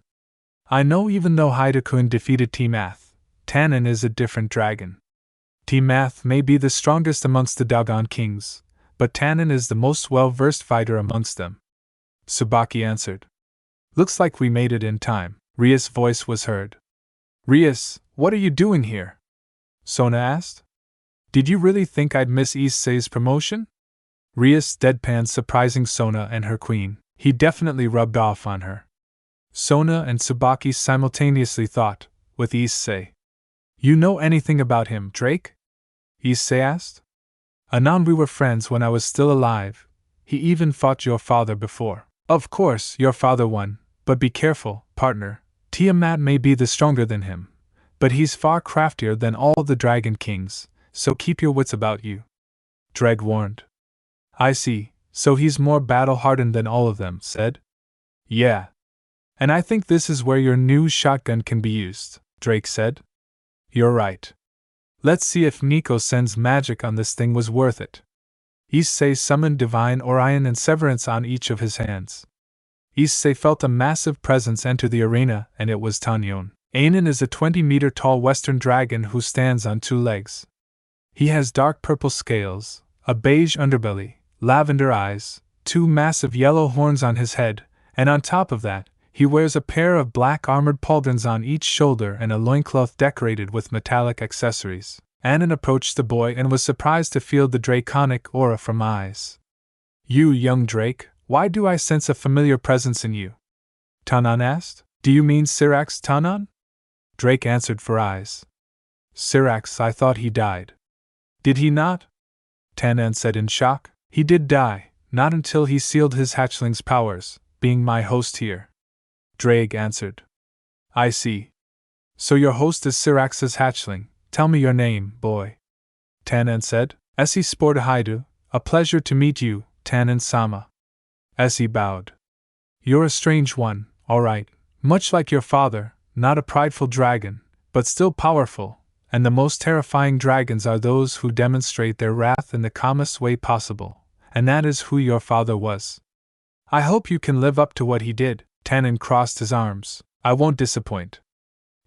I know even though Hidakun defeated T-Math, Tannen is a different dragon. T-Math may be the strongest amongst the Dogon kings, but Tannen is the most well-versed fighter amongst them. Tsubaki answered. Looks like we made it in time, Rias' voice was heard. Rias, what are you doing here? Sona asked. Did you really think I'd miss Issei's promotion? Rias deadpanned, surprising Sona and her queen. He definitely rubbed off on her. Sona and Tsubaki simultaneously thought, with Issei. You know anything about him, Drake? Issei asked. Anon, we were friends when I was still alive. He even fought your father before. Of course, your father won, but be careful, partner. Tiamat may be the stronger than him, but he's far craftier than all the Dragon Kings, so keep your wits about you. Dreg warned. I see, so he's more battle-hardened than all of them, said. Yeah. And I think this is where your new shotgun can be used, Drake said. You're right. Let's see if Nico Sen's magic on this thing was worth it. Issei summoned Divine Orion and Severance on each of his hands. Issei felt a massive presence enter the arena, and it was Tanyon. Ainen is a 20-meter-tall western dragon who stands on two legs. He has dark purple scales, a beige underbelly, lavender eyes, two massive yellow horns on his head, and on top of that, he wears a pair of black armored pauldrons on each shoulder and a loincloth decorated with metallic accessories. Annen approached the boy and was surprised to feel the draconic aura from eyes. You young Drake, why do I sense a familiar presence in you? Tanan asked. Do you mean Sirzechs, Tanan? Drake answered for eyes. Sirzechs, I thought he died. Did he not? Tanan said in shock. He did die, not until he sealed his hatchling's powers, being my host here. Drake answered. I see. So your host is Sirzechs' hatchling. Tell me your name, boy. Tanan said. Issei Hyoudou, a pleasure to meet you, Tanan-sama. Issei bowed. You're a strange one, all right, much like your father, not a prideful dragon, but still powerful, and the most terrifying dragons are those who demonstrate their wrath in the calmest way possible, and that is who your father was. I hope you can live up to what he did. Tanan crossed his arms. I won't disappoint,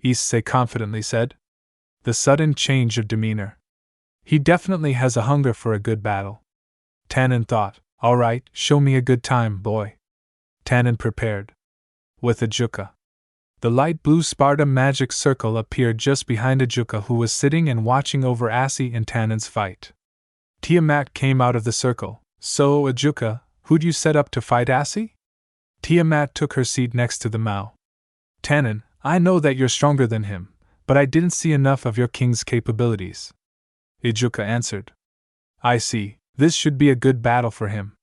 Issei confidently said. The sudden change of demeanor. He definitely has a hunger for a good battle. Tanan thought, all right, show me a good time, boy. Tanan prepared. With Ajuka. The light blue Sparta magic circle appeared just behind Ajuka, who was sitting and watching over Issei and Tanan's fight. Tiamat came out of the circle. So, Ajuka, who'd you set up to fight Issei? Tiamat took her seat next to the Mao. Tanan, I know that you're stronger than him, but I didn't see enough of your king's capabilities. Ajuka answered. I see, this should be a good battle for him.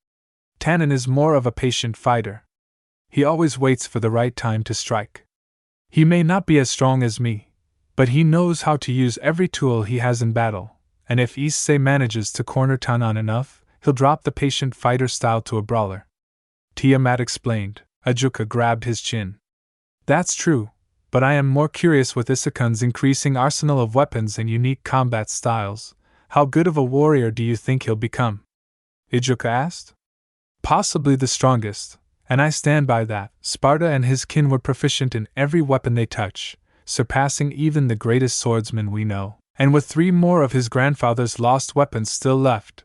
Tanan is more of a patient fighter. He always waits for the right time to strike. He may not be as strong as me, but he knows how to use every tool he has in battle, and if Issei manages to corner Tanan enough, he'll drop the patient fighter style to a brawler. Tiamat explained. Ajuka grabbed his chin. That's true, but I am more curious with Isseikun's increasing arsenal of weapons and unique combat styles. How good of a warrior do you think he'll become? Ajuka asked. Possibly the strongest, and I stand by that. Sparta and his kin were proficient in every weapon they touch, surpassing even the greatest swordsman we know, and with 3 more of his grandfather's lost weapons still left,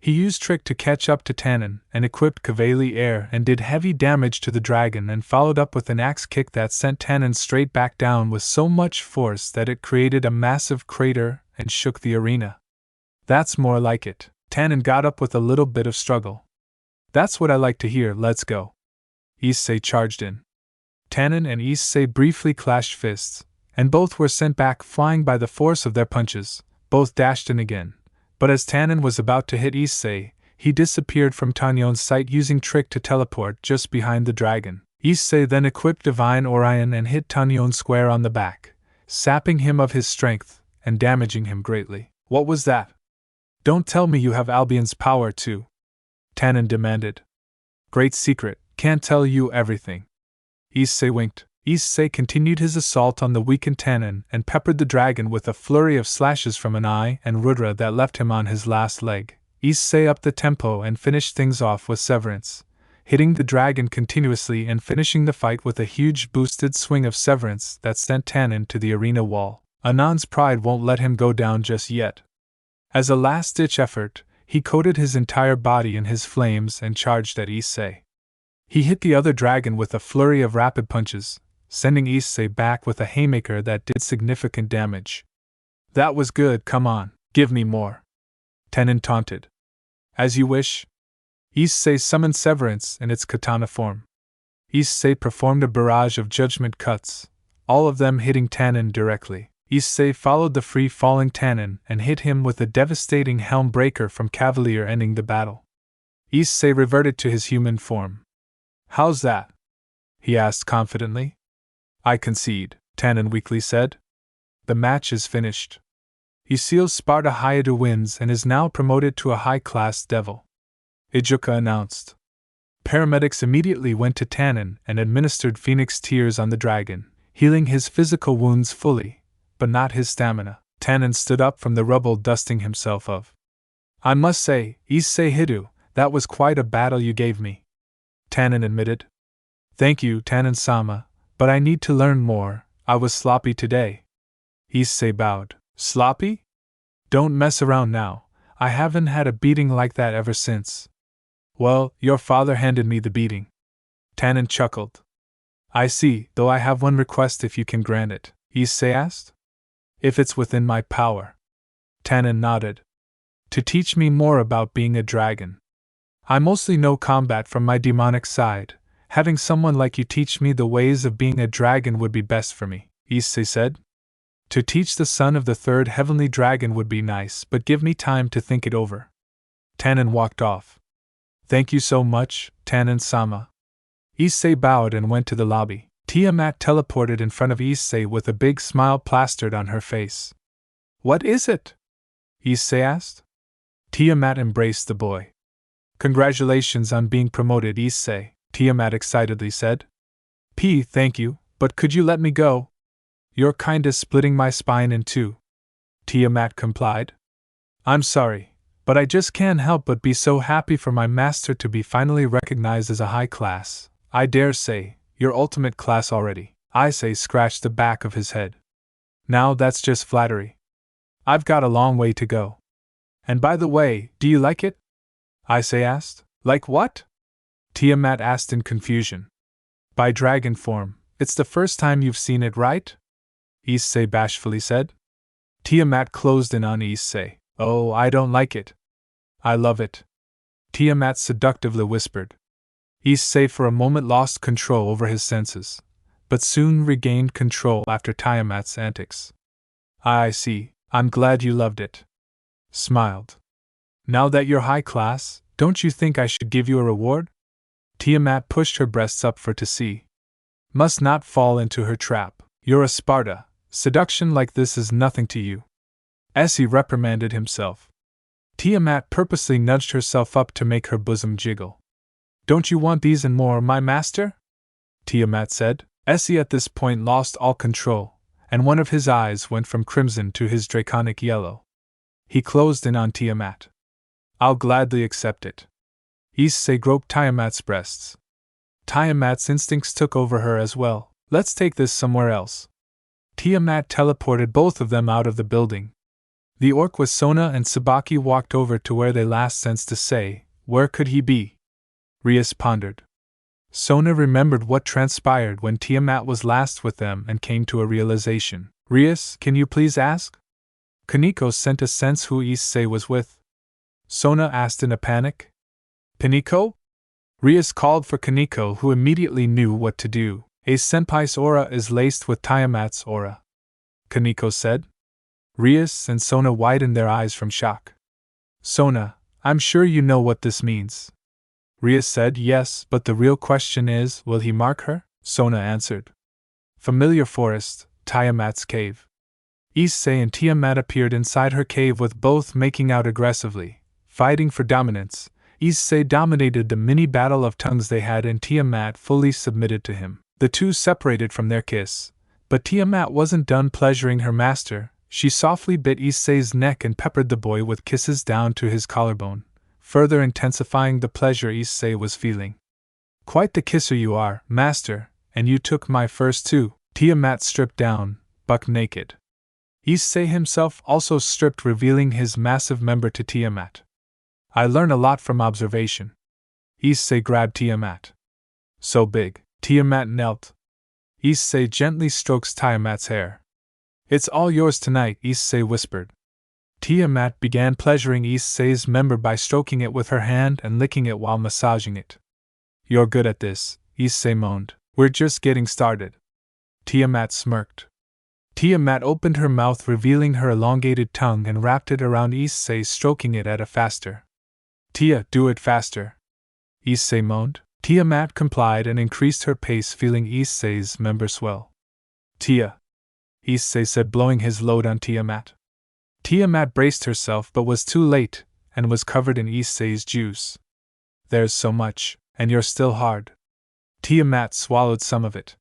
He used trick to catch up to Tannen, and equipped Cavalier Air and did heavy damage to the dragon, and followed up with an axe kick that sent Tannen straight back down with so much force that it created a massive crater and shook the arena. That's more like it. Tannen got up with a little bit of struggle. That's what I like to hear, let's go. Issei charged in. Tannen and Issei briefly clashed fists, and both were sent back flying by the force of their punches. Both dashed in again. But as Tannen was about to hit Issei, he disappeared from Tanyon's sight using trick to teleport just behind the dragon. Issei then equipped Divine Orion and hit Tanyon square on the back, sapping him of his strength and damaging him greatly. What was that? Don't tell me you have Albion's power too, Tannen demanded. Great secret, can't tell you everything. Issei winked. Issei continued his assault on the weakened Tannen and peppered the dragon with a flurry of slashes from an eye and Rudra that left him on his last leg. Issei upped the tempo and finished things off with Severance, hitting the dragon continuously and finishing the fight with a huge boosted swing of Severance that sent Tannen to the arena wall. Anand's pride won't let him go down just yet. As a last-ditch effort, he coated his entire body in his flames and charged at Issei. He hit the other dragon with a flurry of rapid punches, sending Issei back with a haymaker that did significant damage. That was good, come on, give me more. Tannen taunted. As you wish. Issei summoned Severance in its katana form. Issei performed a barrage of judgment cuts, all of them hitting Tannen directly. Issei followed the free-falling Tannen and hit him with a devastating helm breaker from Cavalier, ending the battle. Issei reverted to his human form. How's that? He asked confidently. I concede, Tannen weakly said. The match is finished. Issei Sparta Hyoudou wins and is now promoted to a high-class devil, Ijuka announced. Paramedics immediately went to Tannen and administered Phoenix Tears on the dragon, healing his physical wounds fully, but not his stamina. Tannen stood up from the rubble, dusting himself of. I must say, Issei Hyoudou, that was quite a battle you gave me, Tannen admitted. Thank you, Tannen-sama, but I need to learn more. I was sloppy today. Issei bowed. Sloppy? Don't mess around now. I haven't had a beating like that ever since. Well, your father handed me the beating. Tannen chuckled. I see, though I have one request if you can grant it, Issei asked. If it's within my power. Tannen nodded. To teach me more about being a dragon. I mostly know combat from my demonic side. Having someone like you teach me the ways of being a dragon would be best for me, Issei said. To teach the son of the third heavenly dragon would be nice, but give me time to think it over. Tannen walked off. Thank you so much, Tannen-sama. Issei bowed and went to the lobby. Tiamat teleported in front of Issei with a big smile plastered on her face. What is it? Issei asked. Tiamat embraced the boy. Congratulations on being promoted, Issei, Tiamat excitedly said. Thank you, but could you let me go? You're kinda splitting my spine in two. Tiamat complied. I'm sorry, but I just can't help but be so happy for my master to be finally recognized as a high class. I dare say, your ultimate class already. Issei scratched the back of his head. Now that's just flattery. I've got a long way to go. And by the way, do you like it? Issei asked. Like what? Tiamat asked in confusion. By dragon form, it's the first time you've seen it, right? Issei bashfully said. Tiamat closed in on Issei. Oh, I don't like it. I love it. Tiamat seductively whispered. Issei for a moment lost control over his senses, but soon regained control after Tiamat's antics. I see, I'm glad you loved it. Smiled. Now that you're high class, don't you think I should give you a reward? Tiamat pushed her breasts up for to see. Must not fall into her trap. You're a Sparta. Seduction like this is nothing to you. Issei reprimanded himself. Tiamat purposely nudged herself up to make her bosom jiggle. Don't you want these and more, my master? Tiamat said. Issei at this point lost all control, and one of his eyes went from crimson to his draconic yellow. He closed in on Tiamat. I'll gladly accept it. Issei groped Tiamat's breasts. Tiamat's instincts took over her as well. Let's take this somewhere else. Tiamat teleported both of them out of the building. The orc with Sona and Sabaki walked over to where they last sensed Issei. Where could he be? Rias pondered. Sona remembered what transpired when Tiamat was last with them and came to a realization. Rias, can you please ask? Kaneko sent a sense who Issei was with. Sona asked in a panic. Kaneko? Rias called for Kaneko, who immediately knew what to do. A senpai's aura is laced with Tiamat's aura, Kaneko said. Rias and Sona widened their eyes from shock. Sona, I'm sure you know what this means. Rias said yes, but the real question is, will he mark her? Sona answered. Familiar forest, Tiamat's cave. Issei and Tiamat appeared inside her cave with both making out aggressively, fighting for dominance. Issei dominated the mini battle of tongues they had and Tiamat fully submitted to him. The two separated from their kiss, but Tiamat wasn't done pleasuring her master. She softly bit Issei's neck and peppered the boy with kisses down to his collarbone, further intensifying the pleasure Issei was feeling. Quite the kisser you are, master, and you took my first too. Tiamat stripped down, buck naked. Issei himself also stripped, revealing his massive member to Tiamat. I learn a lot from observation. Issei grabbed Tiamat. So big. Tiamat knelt. Issei gently strokes Tiamat's hair. It's all yours tonight, Issei whispered. Tiamat began pleasuring Issei's member by stroking it with her hand and licking it while massaging it. You're good at this, Issei moaned. We're just getting started. Tiamat smirked. Tiamat opened her mouth, revealing her elongated tongue, and wrapped it around Issei, stroking it at a faster. Tia, do it faster. Issei moaned. Tiamat complied and increased her pace, feeling Issei's member swell. Tia, Issei said, blowing his load on Tiamat. Tiamat braced herself but was too late, and was covered in Issei's juice. There's so much, and you're still hard. Tiamat swallowed some of it.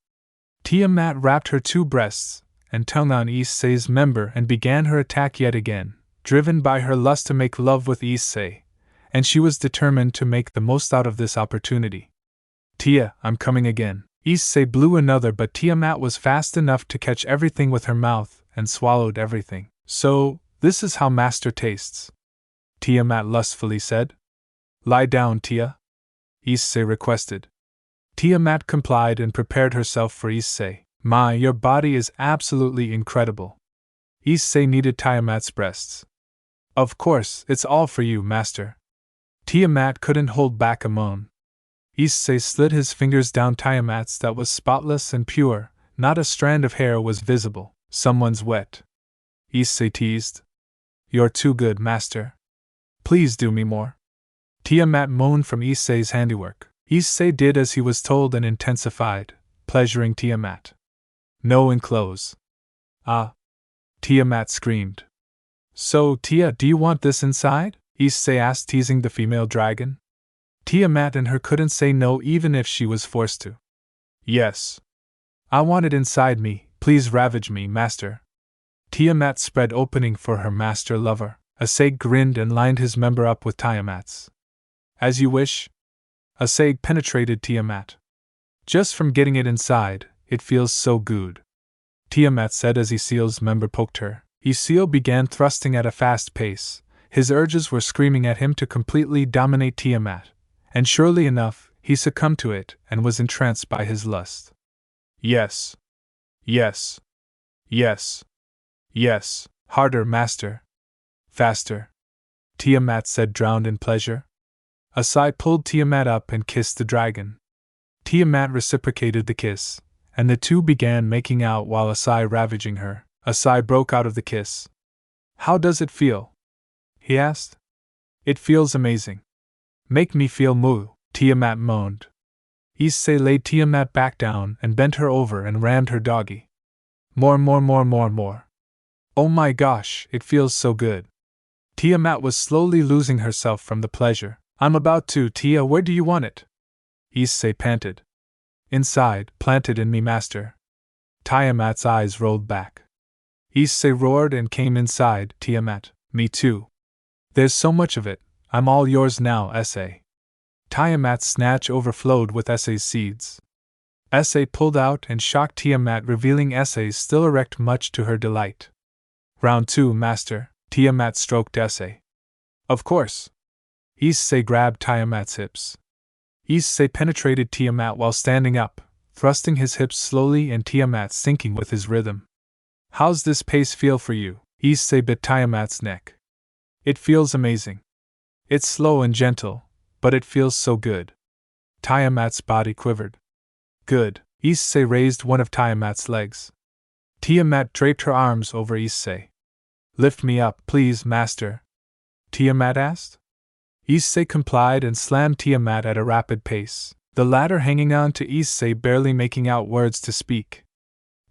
Tiamat wrapped her two breasts and tongue on Issei's member and began her attack yet again, driven by her lust to make love with Issei, and she was determined to make the most out of this opportunity. Tia, I'm coming again. Issei blew another, but Tiamat was fast enough to catch everything with her mouth and swallowed everything. So, this is how master tastes, Tiamat lustfully said. Lie down, Tia, Issei requested. Tiamat complied and prepared herself for Issei. My, your body is absolutely incredible. Issei kneaded Tiamat's breasts. Of course, it's all for you, master. Tiamat couldn't hold back a moan. Issei slid his fingers down Tiamat's that was spotless and pure, not a strand of hair was visible. Someone's wet. Issei teased. You're too good, master. Please do me more. Tiamat moaned from Issei's handiwork. Issei did as he was told and intensified, pleasuring Tiamat. No enclose. Ah! Tiamat screamed. So, Tia, do you want this inside? Issei asked, teasing the female dragon. Tiamat and her couldn't say no even if she was forced to. Yes. I want it inside me, please ravage me, master. Tiamat spread opening for her master lover. Issei grinned and lined his member up with Tiamat's. As you wish. Issei penetrated Tiamat. Just from getting it inside, it feels so good, Tiamat said as Issei's member poked her. Issei began thrusting at a fast pace. His urges were screaming at him to completely dominate Tiamat, and surely enough, he succumbed to it and was entranced by his lust. Yes. Yes. Yes. Yes. Harder, master. Faster. Tiamat said, drowned in pleasure. Issei pulled Tiamat up and kissed the dragon. Tiamat reciprocated the kiss, and the two began making out while Issei ravaging her. Issei broke out of the kiss. How does it feel? He asked. It feels amazing. Make me feel moo, Tiamat moaned. Issei laid Tiamat back down and bent her over and rammed her doggy. More. Oh my gosh, it feels so good. Tiamat was slowly losing herself from the pleasure. I'm about to, Tia, where do you want it? Issei panted. Inside, planted in me, master. Tiamat's eyes rolled back. Issei roared and came inside. Tiamat, me too. There's so much of it, I'm all yours now, Issei. Tiamat's snatch overflowed with Issei's seeds. Issei pulled out and shocked Tiamat, revealing Issei still erect, much to her delight. Round 2, master. Tiamat stroked Issei. Of course. Issei grabbed Tiamat's hips. Issei penetrated Tiamat while standing up, thrusting his hips slowly and Tiamat syncing with his rhythm. How's this pace feel for you? Issei bit Tiamat's neck. It feels amazing. It's slow and gentle, but it feels so good. Tiamat's body quivered. Good. Issei raised one of Tiamat's legs. Tiamat draped her arms over Issei. Lift me up, please, master. Tiamat asked. Issei complied and slammed Tiamat at a rapid pace, the latter hanging on to Issei, barely making out words to speak.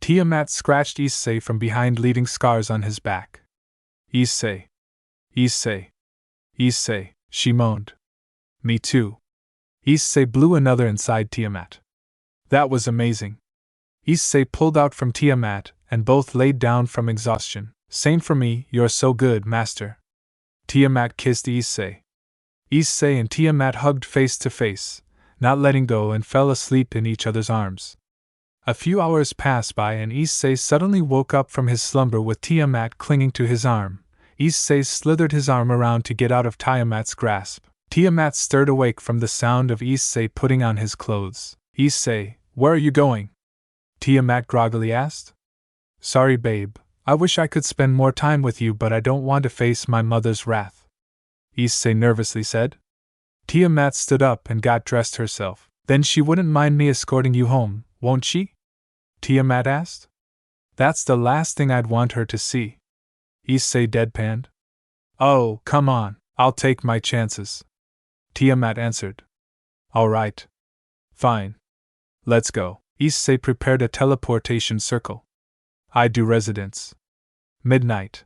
Tiamat scratched Issei from behind, leaving scars on his back. Issei. Issei. Issei, she moaned. Me too. Issei blew another inside Tiamat. That was amazing. Issei pulled out from Tiamat, and both laid down from exhaustion. Same for me, you're so good, master. Tiamat kissed Issei. Issei and Tiamat hugged face to face, not letting go, and fell asleep in each other's arms. A few hours passed by and Issei suddenly woke up from his slumber with Tiamat clinging to his arm. Issei slithered his arm around to get out of Tiamat's grasp. Tiamat stirred awake from the sound of Issei putting on his clothes. Issei, where are you going? Tiamat groggily asked. Sorry, babe. I wish I could spend more time with you, but I don't want to face my mother's wrath. Issei nervously said. Tiamat stood up and got dressed herself. Then she wouldn't mind me escorting you home, won't she? Tiamat asked. That's the last thing I'd want her to see. Issei deadpanned. Oh, come on, I'll take my chances. Tiamat answered. All right. Fine. Let's go. Issei prepared a teleportation circle. I do residence. Midnight.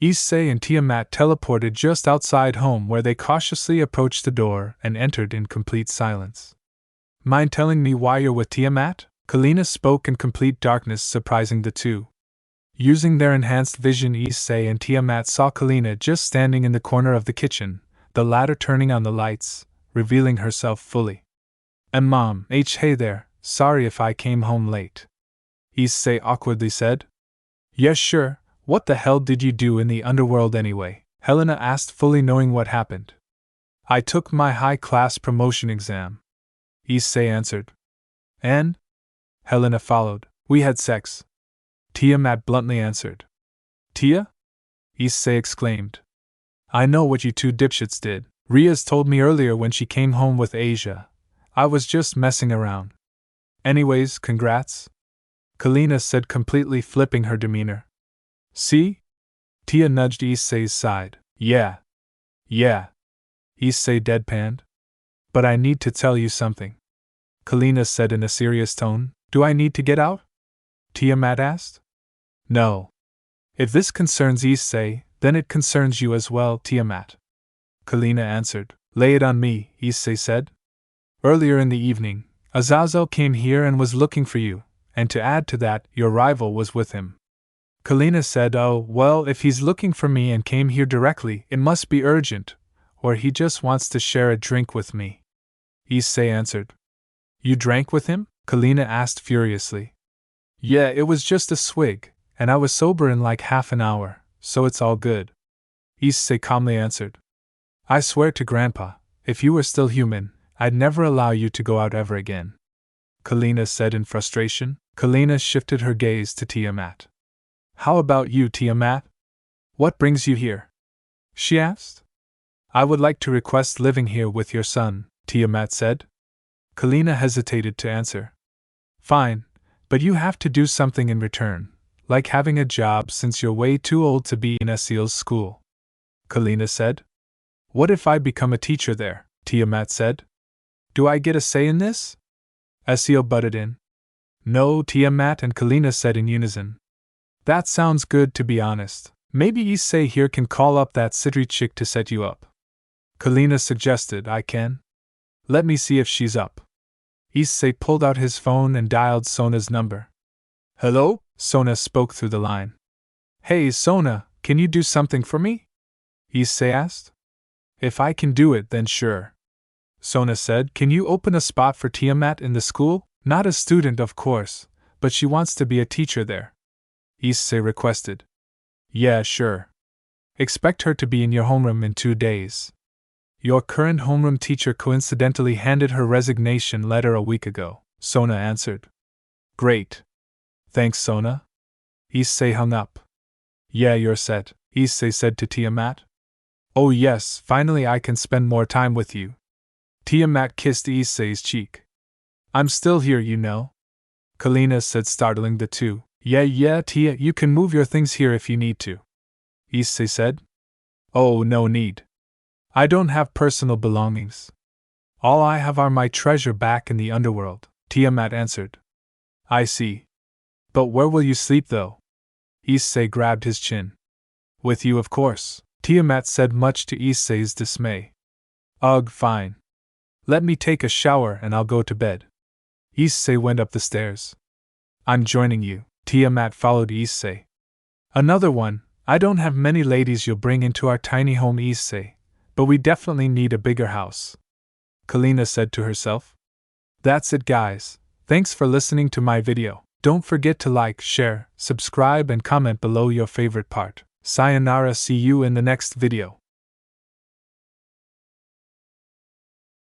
Issei and Tiamat teleported just outside home, where they cautiously approached the door and entered in complete silence. Mind telling me why you're with Tiamat? Kalina spoke in complete darkness, surprising the two. Using their enhanced vision, Issei and Tiamat saw Kalina just standing in the corner of the kitchen, the latter turning on the lights, revealing herself fully. Mom, hey there, sorry if I came home late. Issei awkwardly said. Yes, sure, what the hell did you do in the underworld anyway? Helena asked, fully knowing what happened. I took my high-class promotion exam. Issei answered. And? Helena followed. We had sex. Tiamat bluntly answered. Tia? Issei exclaimed. I know what you two dipshits did. Riaz told me earlier when she came home with Asia. I was just messing around. Anyways, congrats. Kalina said, completely flipping her demeanor. See? Tia nudged Issei's side. Yeah. Issei deadpanned. But I need to tell you something. Kalina said in a serious tone. Do I need to get out? Tiamat asked. No. If this concerns Issei, then it concerns you as well, Tiamat. Kalina answered. Lay it on me, Issei said. Earlier in the evening, Azazel came here and was looking for you, and to add to that, your rival was with him. Kalina said, oh, well, if he's looking for me and came here directly, it must be urgent, or he just wants to share a drink with me. Issei answered. You drank with him? Kalina asked furiously. Yeah, it was just a swig, and I was sober in like half an hour, so it's all good. Issei calmly answered. I swear to Grandpa, if you were still human, I'd never allow you to go out ever again. Kalina said in frustration. Kalina shifted her gaze to Tiamat. How about you, Tiamat? What brings you here? She asked. I would like to request living here with your son, Tiamat said. Kalina hesitated to answer. Fine, but you have to do something in return, like having a job since you're way too old to be in Esiel's school. Kalina said. What if I become a teacher there? Tiamat said. Do I get a say in this? Esiel butted in. No, Tiamat and Kalina said in unison. That sounds good, to be honest. Maybe Issei here can call up that Sidri chick to set you up. Kalina suggested. I can. Let me see if she's up. Issei pulled out his phone and dialed Sona's number. Hello? Sona spoke through the line. Hey, Sona, can you do something for me? Issei asked. If I can do it, then sure. Sona said. Can you open a spot for Tiamat in the school? Not a student, of course, but she wants to be a teacher there. Issei requested. Yeah, sure. Expect her to be in your homeroom in 2 days. Your current homeroom teacher coincidentally handed her resignation letter a week ago, Sona answered. Great. Thanks, Sona. Issei hung up. Yeah, you're set, Issei said to Tiamat. Oh yes, finally I can spend more time with you. Tiamat kissed Issei's cheek. I'm still here, you know. Kalina said, startling the two. Yeah, Tia, you can move your things here if you need to. Issei said. Oh, no need. I don't have personal belongings. All I have are my treasure back in the underworld, Tiamat answered. I see. But where will you sleep though? Issei grabbed his chin. With you, of course, Tiamat said, much to Issei's dismay. Ugh, fine. Let me take a shower and I'll go to bed. Issei went up the stairs. I'm joining you, Tiamat followed Issei. Another one. I don't have many ladies you'll bring into our tiny home, Issei, but we definitely need a bigger house. Kalina said to herself. That's it, guys. Thanks for listening to my video. Don't forget to like, share, subscribe and comment below your favorite part. Sayonara, see you in the next video.